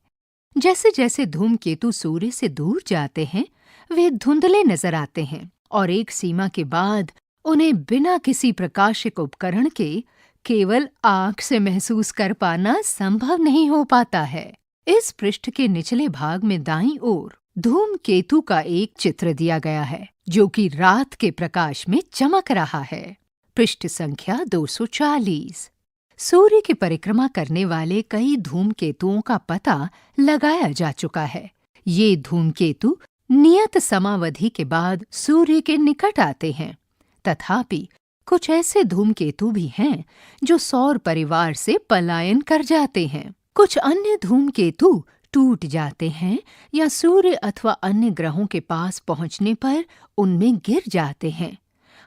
जैसे जैसे धूमकेतु सूर्य से दूर जाते हैं, वे धुंधले नजर आते हैं और एक सीमा के बाद उन्हें बिना किसी प्रकाशिक उपकरण के केवल आंख से महसूस कर पाना संभव नहीं हो पाता है। इस पृष्ठ के निचले भाग में दाईं ओर धूमकेतु का एक चित्र दिया गया है, जो कि रात के प्रकाश में चमक रहा है। पृष्ठ संख्या 240। सूर्य की परिक्रमा करने वाले कई धूमकेतुओं का पता लगाया जा चुका है। ये धूमकेतु नियत समावधि के बाद सूर्य के निकट आते हैं। तथापि कुछ ऐसे धूमकेतु भी हैं जो सौर परिवार से पलायन कर जाते हैं। कुछ अन्य धूमकेतु टूट जाते हैं या सूर्य अथवा अन्य ग्रहों के पास पहुंचने पर उनमें गिर जाते हैं।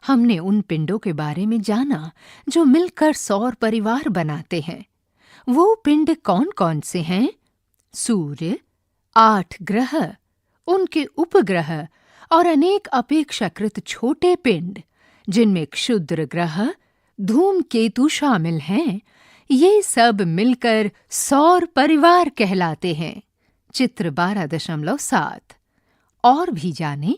हमने उन पिंडों के बारे में जाना जो मिलकर सौर परिवार बनाते हैं। वो पिंड कौन कौन से हैं? सूर्य, 8 ग्रह, उनके उपग्रह और अनेक अपेक्षाकृत छोटे पिंड, जिनमें क्षुद्र ग्रह, धूमकेतु शामिल हैं, ये सब मिलकर सौर परिवार कहलाते हैं। चित्र 12.7। और भी जाने,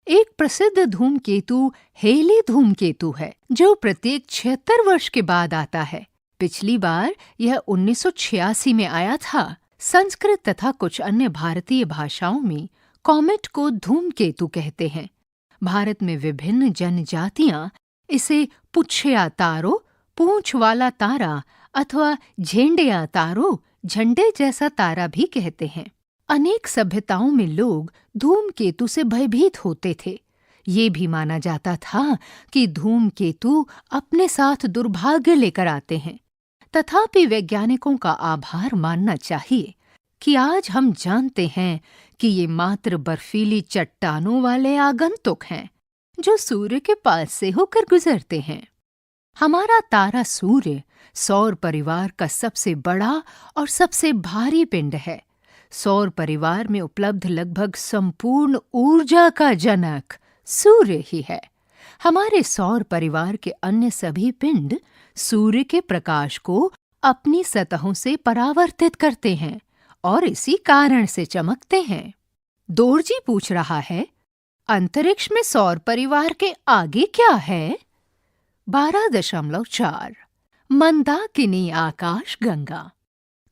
एक प्रसिद्ध धूमकेतु हेली धूमकेतु है, जो प्रत्येक 76 वर्ष के बाद आता है। पिछली बार यह 1986 में आया था। संस्कृत तथा कुछ अन्य भारतीय भाषाओं में कॉमेट को धूमकेतु कहते हैं। भारत में विभिन्न जनजातियां इसे पुच्छया तारो, पूंछ वाला तारा अथवा झेंडिया तारो, झंडे जैसा तारा भी कहते हैं। अनेक सभ्यताओं में लोग धूमकेतु से भयभीत होते थे। ये भी माना जाता था कि धूमकेतु अपने साथ दुर्भाग्य लेकर आते हैं। तथापि वैज्ञानिकों का आभार मानना चाहिए कि आज हम जानते हैं कि ये मात्र बर्फीली चट्टानों वाले आगंतुक हैं जो सूर्य के पास से होकर गुजरते हैं। हमारा तारा सूर्य सौर परिवार का सबसे बड़ा और सबसे भारी पिंड है। सौर परिवार में उपलब्ध लगभग संपूर्ण ऊर्जा का जनक सूर्य ही है। हमारे सौर परिवार के अन्य सभी पिंड सूर्य के प्रकाश को अपनी सतहों से परावर्तित करते हैं और इसी कारण से चमकते हैं। दोरजी पूछ रहा है, अंतरिक्ष में सौर परिवार के आगे क्या है? 12.4 मंदाकिनी आकाश गंगा।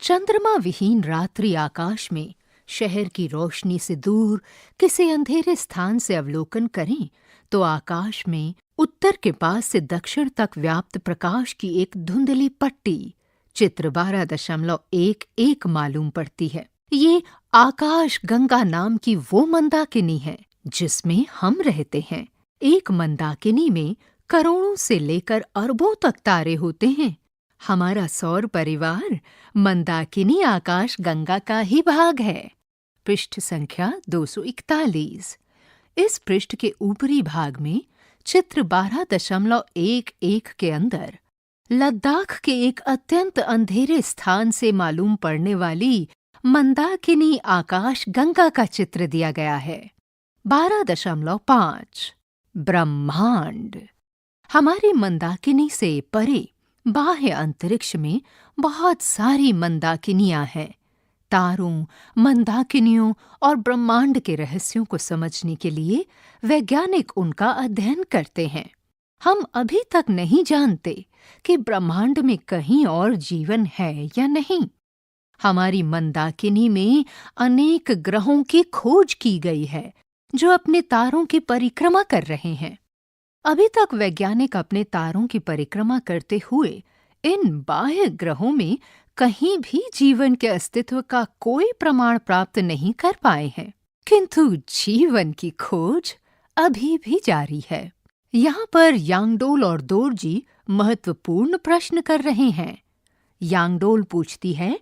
चंद्रमा विहीन रात्रि आकाश में शहर की रोशनी से दूर किसी अंधेरे स्थान से अवलोकन करें तो आकाश में उत्तर के पास से दक्षिण तक व्याप्त प्रकाश की एक धुंधली पट्टी चित्र 12.11 मालूम पड़ती है। ये आकाश गंगा नाम की वो मंदाकिनी है जिसमें हम रहते हैं। एक मंदाकिनी में करोड़ों से लेकर अरबों तक तारे होते हैं। हमारा सौर परिवार मंदाकिनी आकाश गंगा का ही भाग है। पृष्ठ संख्या 241। इस पृष्ठ के ऊपरी भाग में चित्र 12.11 के अंदर लद्दाख के एक अत्यंत अंधेरे स्थान से मालूम पड़ने वाली मंदाकिनी आकाश गंगा का चित्र दिया गया है। 12.5 ब्रह्मांड। हमारी मंदाकिनी से परे बाह्य अंतरिक्ष में बहुत सारी मंदाकिनियां हैं। तारों, मंदाकिनियों और ब्रह्मांड के रहस्यों को समझने के लिए वैज्ञानिक उनका अध्ययन करते हैं। हम अभी तक नहीं जानते कि ब्रह्मांड में कहीं और जीवन है या नहीं। हमारी मंदाकिनी में अनेक ग्रहों की खोज की गई है जो अपने तारों की परिक्रमा कर रहे हैं। अभी तक वैज्ञानिक अपने तारों की परिक्रमा करते हुए इन बाह्य ग्रहों में कहीं भी जीवन के अस्तित्व का कोई प्रमाण प्राप्त नहीं कर पाए हैं, किंतु जीवन की खोज अभी भी जारी है। यहाँ पर यांगडोल और दोरजी महत्वपूर्ण प्रश्न कर रहे हैं। यांगडोल पूछती है,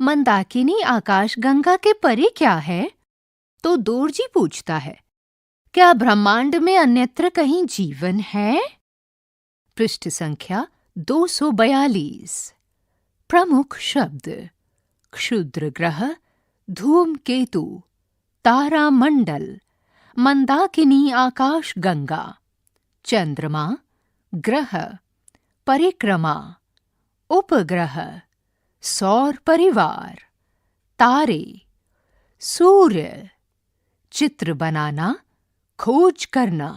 मंदाकिनी आकाश गंगा के परे क्या है? तो दोरजी पूछता है, क्या ब्रह्मांड में अन्यत्र कहीं जीवन है? पृष्ठ संख्या 242। प्रमुख शब्द: क्षुद्र ग्रह, धूमकेतु, तारामंडल, मंदाकिनी आकाश गंगा, चंद्रमा, ग्रह, परिक्रमा, उपग्रह, सौर परिवार, तारे, सूर्य, चित्र बनाना, खोज करना,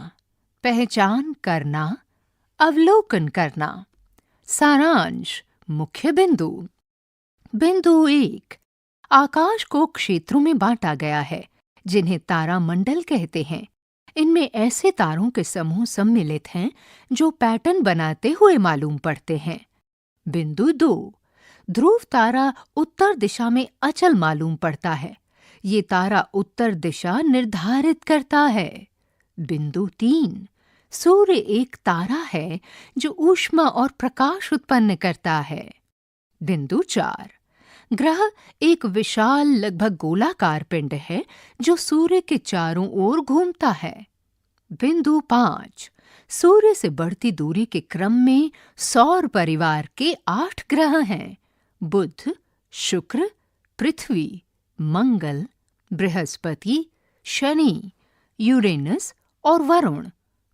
पहचान करना, अवलोकन करना। सारांश: मुख्य बिंदु। बिंदु 1, आकाश को क्षेत्रों में बांटा गया है जिन्हें तारामंडल कहते हैं। इनमें ऐसे तारों के समूह सम्मिलित हैं जो पैटर्न बनाते हुए मालूम पड़ते हैं। बिंदु 2, ध्रुव तारा उत्तर दिशा में अचल मालूम पड़ता है। ये तारा उत्तर दिशा निर्धारित करता है। बिंदु 3, सूर्य एक तारा है जो ऊष्मा और प्रकाश उत्पन्न करता है। बिंदु 4, ग्रह एक विशाल लगभग गोलाकार पिंड है जो सूर्य के चारों ओर घूमता है। बिंदु 5, सूर्य से बढ़ती दूरी के क्रम में सौर परिवार के 8 ग्रह हैं: बुध, शुक्र, पृथ्वी, मंगल, बृहस्पति, शनि, यूरेनस और वरुण।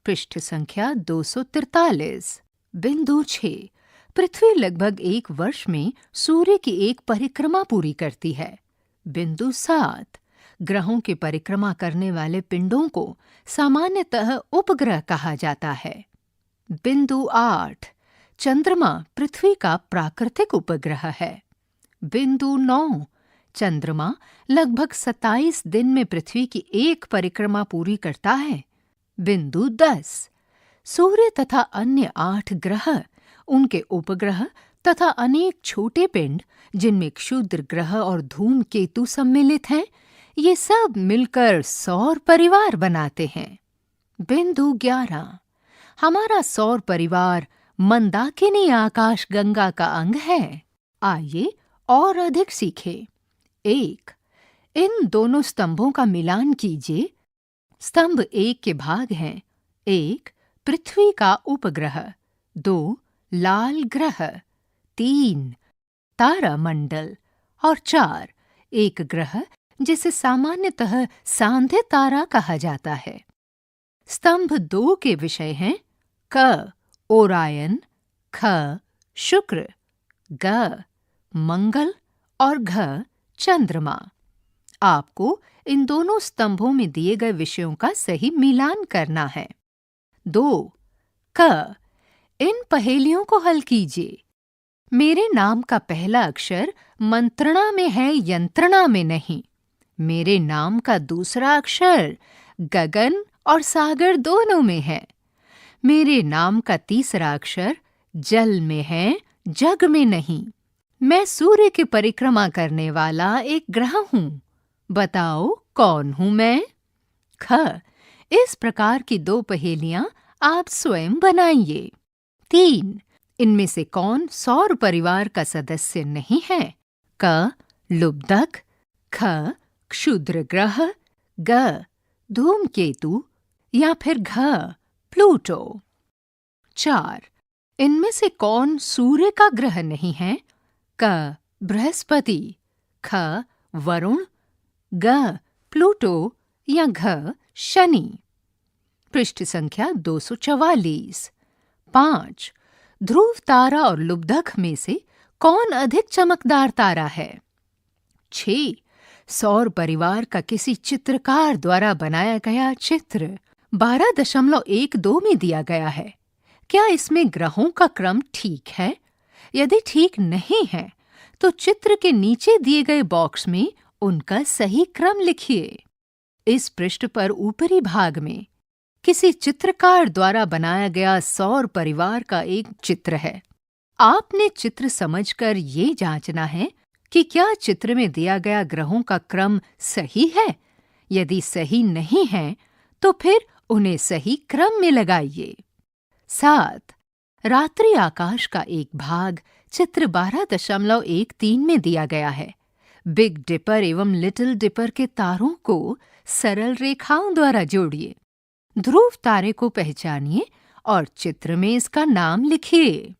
पृष्ठ संख्या 243। बिंदु 6, पृथ्वी लगभग 1 वर्ष में सूर्य की एक परिक्रमा पूरी करती है। बिंदु 7, ग्रहों की परिक्रमा करने वाले पिंडों को सामान्यतः उपग्रह कहा जाता है। बिंदु 8, चंद्रमा पृथ्वी का प्राकृतिक उपग्रह है। बिंदु 9, चंद्रमा लगभग 27 दिन में पृथ्वी की एक परिक्रमा पूरी करता है। बिंदु 10, सूर्य तथा अन्य 8 ग्रह, उनके उपग्रह तथा अनेक छोटे पिंड जिनमें क्षुद्र ग्रह और धूमकेतु सम्मिलित हैं, ये सब मिलकर सौर परिवार बनाते हैं। बिंदु 11, हमारा सौर परिवार मंदाकिनी आकाश गंगा का अंग है। आइए और अधिक सीखें। 1, इन दोनों स्तंभों का मिलान कीजिए। स्तंभ 1 के भाग हैं: 1, पृथ्वी का उपग्रह, 2, लाल ग्रह, 3, तारामंडल और 4, एक ग्रह जिसे सामान्यतः सांध्य तारा कहा जाता है। स्तंभ 2 के विषय हैं: क, ओरायन, ख, शुक्र, ग, मंगल और घ, चंद्रमा। आपको इन दोनों स्तंभों में दिए गए विषयों का सही मिलान करना है। 2, क, इन पहेलियों को हल कीजिए। मेरे नाम का पहला अक्षर मंत्रणा में है, यंत्रणा में नहीं। मेरे नाम का दूसरा अक्षर गगन और सागर दोनों में है। मेरे नाम का तीसरा अक्षर जल में है, जग में नहीं। मैं सूर्य की परिक्रमा करने वाला एक ग्रह हूँ। बताओ कौन हूं मैं? ख, इस प्रकार की 2 पहेलियां आप स्वयं बनाइए। 3, इनमें से कौन सौर परिवार का सदस्य नहीं है? क, लुब्धक, ख, क्षुद्र ग्रह, ग, धूमकेतु या फिर घ, प्लूटो। 4, इनमें से कौन सूर्य का ग्रह नहीं है? क, बृहस्पति, ख, वरुण, ग प्लूटो या घ शनि। पृष्ठ संख्या 244। 5. ध्रुव तारा और लुब्धक में से कौन अधिक चमकदार तारा है? 6. सौर परिवार का किसी चित्रकार द्वारा बनाया गया चित्र 12.12 में दिया गया है। क्या इसमें ग्रहों का क्रम ठीक है? यदि ठीक नहीं है तो चित्र के नीचे दिए गए बॉक्स में उनका सही क्रम लिखिए। इस पृष्ठ पर ऊपरी भाग में किसी चित्रकार द्वारा बनाया गया सौर परिवार का एक चित्र है। आपने चित्र समझकर ये जांचना है कि क्या चित्र में दिया गया ग्रहों का क्रम सही है। यदि सही नहीं है तो फिर उन्हें सही क्रम में लगाइए। 7. रात्रि आकाश का एक भाग चित्र 12.13 में दिया गया है। बिग डिपर एवं लिटिल डिपर के तारों को सरल रेखाओं द्वारा जोड़िए। ध्रुव तारे को पहचानिए और चित्र में इसका नाम लिखिए।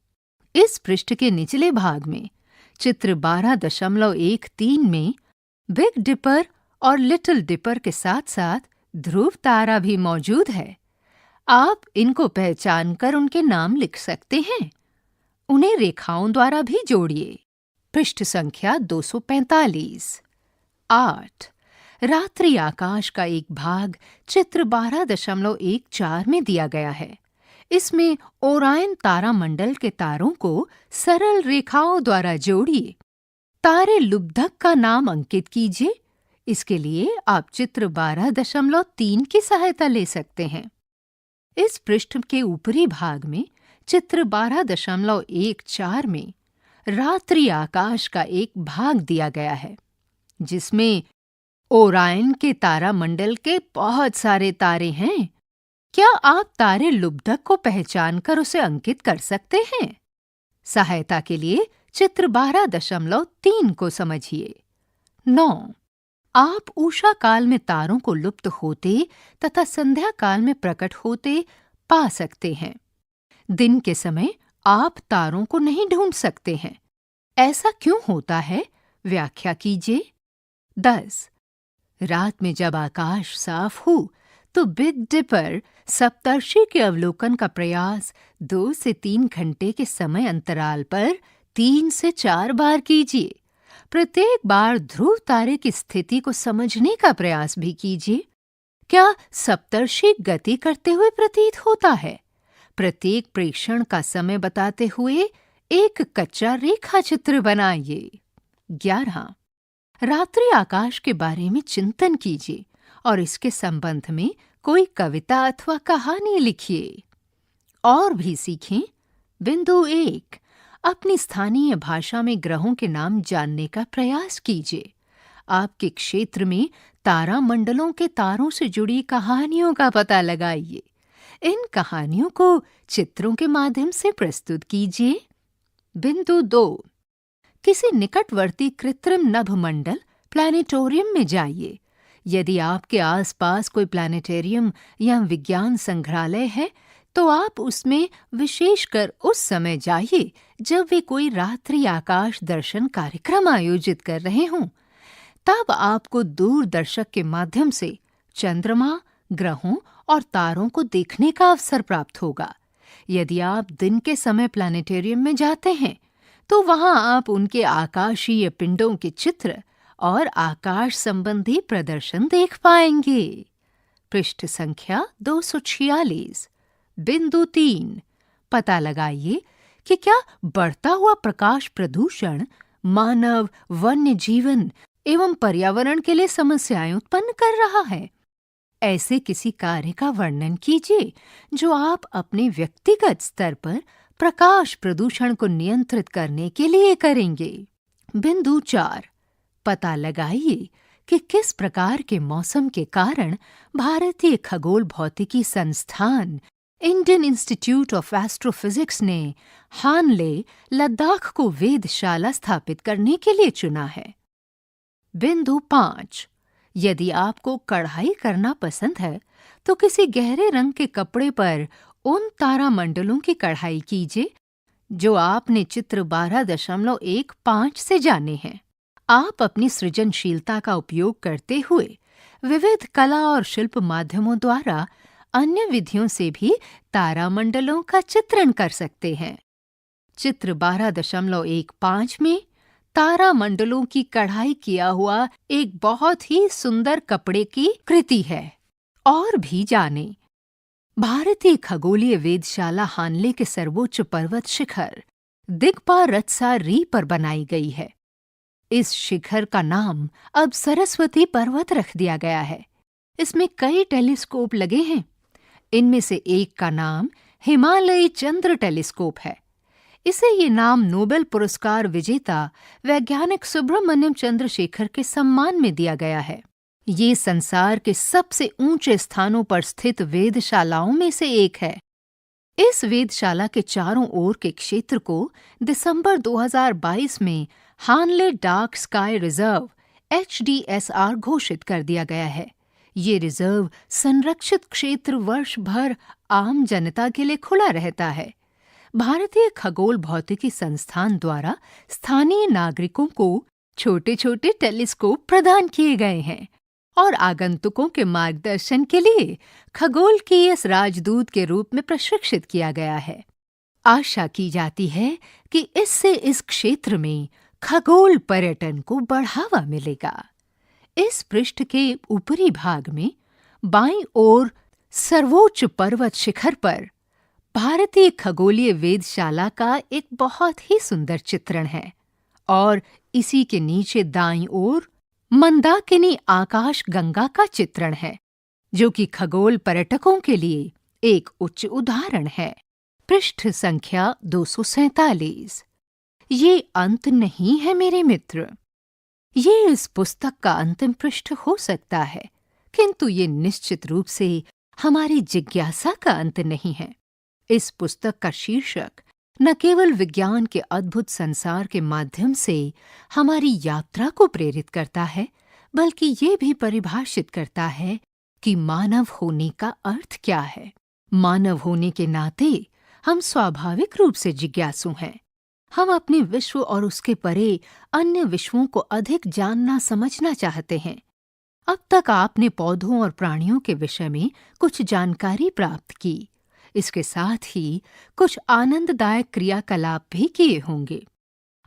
इस पृष्ठ के निचले भाग में चित्र 12.13 में बिग डिपर और लिटिल डिपर के साथ साथ ध्रुव तारा भी मौजूद है। आप इनको पहचानकर उनके नाम लिख सकते हैं। उन्हें रेखाओं द्वारा भी जोड़िए। पृष्ठ संख्या 245। 8. रात्रि आकाश का एक भाग चित्र 12.14 में दिया गया है। इसमें ओरायन तारा मंडल के तारों को सरल रेखाओं द्वारा जोड़िए। तारे लुब्धक का नाम अंकित कीजिए। इसके लिए आप चित्र 12.3 की सहायता ले सकते हैं। इस पृष्ठ के ऊपरी भाग में चित्र 12.14 में रात्रि आकाश का एक भाग दिया गया है, जिसमें ओरायन के तारा मंडल के बहुत सारे तारे हैं। क्या आप तारे लुब्धक को पहचानकर उसे अंकित कर सकते हैं? सहायता के लिए चित्र 12.3 को समझिए। 9. आप उषा काल में तारों को लुप्त होते तथा संध्या काल में प्रकट होते पा सकते हैं। दिन के समय आप तारों को नहीं ढूंढ सकते हैं। ऐसा क्यों होता है? व्याख्या कीजिए। 10. रात में जब आकाश साफ हो तो बिग डिपर सप्तर्षि के अवलोकन का प्रयास 2 से 3 घंटे के समय अंतराल पर 3 से 4 बार कीजिए। प्रत्येक बार ध्रुव तारे की स्थिति को समझने का प्रयास भी कीजिए। क्या सप्तर्षि गति करते हुए प्रतीत होता है? प्रत्येक प्रेक्षण का समय बताते हुए एक कच्चा रेखा चित्र बनाइए। 11. रात्रि आकाश के बारे में चिंतन कीजिए और इसके संबंध में कोई कविता अथवा कहानी लिखिए। और भी सीखें। बिंदु 1. अपनी स्थानीय भाषा में ग्रहों के नाम जानने का प्रयास कीजिए। आपके क्षेत्र में तारा मंडलों के तारों से जुड़ी कहानियों का पता लगाइए। इन कहानियों को चित्रों के माध्यम से प्रस्तुत कीजिए। बिंदु 2. किसी निकटवर्ती कृत्रिम नभ मंडल प्लैनेटोरियम में जाइए। यदि आपके आसपास कोई प्लैनेटेरियम या विज्ञान संग्रहालय है तो आप उसमें विशेषकर उस समय जाइए जब वे कोई रात्रि आकाश दर्शन कार्यक्रम आयोजित कर रहे हों। तब आपको दूरदर्शक के माध्यम से चंद्रमा, ग्रहों और तारों को देखने का अवसर प्राप्त होगा। यदि आप दिन के समय प्लैनेटेरियम में जाते हैं तो वहां आप उनके आकाशीय पिंडों के चित्र और आकाश संबंधी प्रदर्शन देख पाएंगे। पृष्ठ संख्या 246। बिंदु 3. पता लगाइए कि क्या बढ़ता हुआ प्रकाश प्रदूषण मानव, वन्य जीवन एवं पर्यावरण के लिए समस्याएं उत्पन्न कर रहा है। ऐसे किसी कार्य का वर्णन कीजिए जो आप अपने व्यक्तिगत स्तर पर प्रकाश प्रदूषण को नियंत्रित करने के लिए करेंगे। बिंदु 4. पता लगाइए कि किस प्रकार के मौसम के कारण भारतीय खगोल भौतिकी संस्थान इंडियन इंस्टीट्यूट ऑफ एस्ट्रोफिजिक्स ने हानले, लद्दाख को वेधशाला स्थापित करने के लिए चुना है। बिंदु 5. यदि आपको कढ़ाई करना पसंद है तो किसी गहरे रंग के कपड़े पर उन तारामंडलों की कढ़ाई कीजिए जो आपने चित्र 12.15 से जाने हैं। आप अपनी सृजनशीलता का उपयोग करते हुए विविध कला और शिल्प माध्यमों द्वारा अन्य विधियों से भी तारामंडलों का चित्रण कर सकते हैं। चित्र 12.15 में तारामंडलों की कढ़ाई किया हुआ एक बहुत ही सुंदर कपड़े की कृति है। और भी जाने, भारतीय खगोलीय वेधशाला हानले के सर्वोच्च पर्वत शिखर दिग्पा रत्सा री पर बनाई गई है। इस शिखर का नाम अब सरस्वती पर्वत रख दिया गया है। इसमें कई टेलीस्कोप लगे हैं। इनमें से एक का नाम हिमालयी चंद्र टेलीस्कोप है। इसे ये नाम नोबेल पुरस्कार विजेता वैज्ञानिक सुब्रमण्यम चंद्रशेखर के सम्मान में दिया गया है। ये संसार के सबसे ऊंचे स्थानों पर स्थित वेधशालाओं में से एक है। इस वेधशाला के चारों ओर के क्षेत्र को दिसंबर 2022 में हानले डार्क स्काई रिजर्व HDSR घोषित कर दिया गया है। ये रिजर्व संरक्षित क्षेत्र वर्ष भर आम जनता के लिए खुला रहता है। भारतीय खगोल भौतिकी संस्थान द्वारा स्थानीय नागरिकों को छोटे छोटे टेलीस्कोप प्रदान किए गए हैं और आगंतुकों के मार्गदर्शन के लिए खगोल की इस राजदूत के रूप में प्रशिक्षित किया गया है। आशा की जाती है कि इससे इस क्षेत्र में खगोल पर्यटन को बढ़ावा मिलेगा। इस पृष्ठ के ऊपरी भाग में बाईं ओर सर्वोच्च पर्वत शिखर पर भारतीय खगोलीय वेधशाला का एक बहुत ही सुंदर चित्रण है और इसी के नीचे दाईं ओर मंदाकिनी आकाश गंगा का चित्रण है, जो कि खगोल पर्यटकों के लिए एक उच्च उदाहरण है। पृष्ठ संख्या 247। ये अंत नहीं है मेरे मित्र। ये इस पुस्तक का अंतिम पृष्ठ हो सकता है, किंतु ये निश्चित रूप से हमारी जिज्ञासा का अंत नहीं है। इस पुस्तक का शीर्षक न केवल विज्ञान के अद्भुत संसार के माध्यम से हमारी यात्रा को प्रेरित करता है, बल्कि ये भी परिभाषित करता है कि मानव होने का अर्थ क्या है। मानव होने के नाते हम स्वाभाविक रूप से जिज्ञासु हैं। हम अपने विश्व और उसके परे अन्य विश्वों को अधिक जानना समझना चाहते हैं। अब तक आपने पौधों और प्राणियों के विषय में कुछ जानकारी प्राप्त की। इसके साथ ही कुछ आनंददायक क्रियाकलाप भी किए होंगे।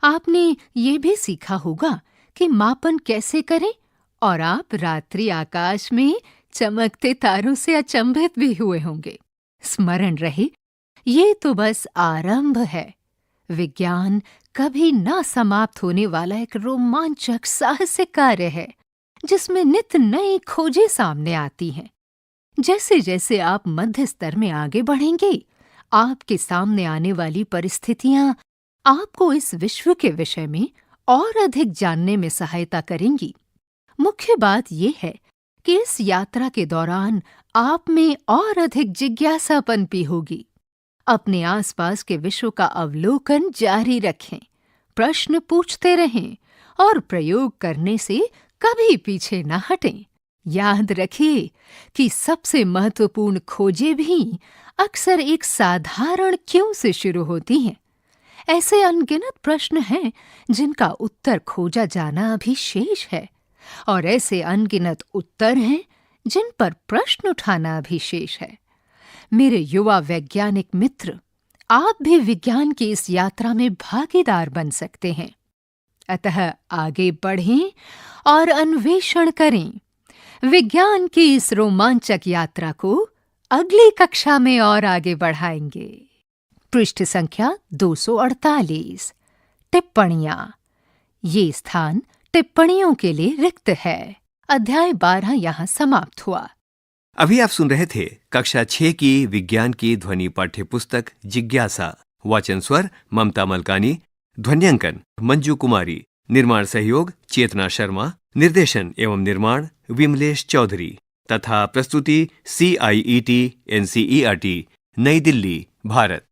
आपने ये भी सीखा होगा कि मापन कैसे करें और आप रात्रि आकाश में चमकते तारों से अचंभित भी हुए होंगे। स्मरण रहे, ये तो बस आरंभ है। विज्ञान कभी ना समाप्त होने वाला एक रोमांचक साहसिक कार्य है, जिसमें नित नई खोजें सामने आती हैं। जैसे जैसे आप मध्य स्तर में आगे बढ़ेंगे, आपके सामने आने वाली परिस्थितियां आपको इस विश्व के विषय में और अधिक जानने में सहायता करेंगी। मुख्य बात यह है कि इस यात्रा के दौरान आप में और अधिक जिज्ञासा पनपी होगी। अपने आसपास के विश्व का अवलोकन जारी रखें, प्रश्न पूछते रहें और प्रयोग करने से कभी पीछे न हटें। याद रखिए कि सबसे महत्वपूर्ण खोजें भी अक्सर एक साधारण क्यों से शुरू होती हैं। ऐसे अनगिनत प्रश्न हैं जिनका उत्तर खोजा जाना अभी शेष है, और ऐसे अनगिनत उत्तर हैं जिन पर प्रश्न उठाना अभी शेष है। मेरे युवा वैज्ञानिक मित्र, आप भी विज्ञान की इस यात्रा में भागीदार बन सकते हैं। अतः आगे बढ़ें और अन्वेषण करें। विज्ञान की इस रोमांचक यात्रा को अगली कक्षा में और आगे बढ़ाएंगे। पृष्ठ संख्या 248। टिप्पणियां। ये स्थान टिप्पणियों के लिए रिक्त है। अध्याय 12 यहाँ समाप्त हुआ। अभी आप सुन रहे थे कक्षा 6 की विज्ञान की ध्वनि पाठ्य पुस्तक जिज्ञासा। वाचन स्वर ममता मलकानी, ध्वन्यांकन मंजू कुमारी, निर्माण सहयोग चेतना शर्मा, निर्देशन एवं निर्माण विमलेश चौधरी तथा प्रस्तुति CIET NCERT नई दिल्ली, भारत।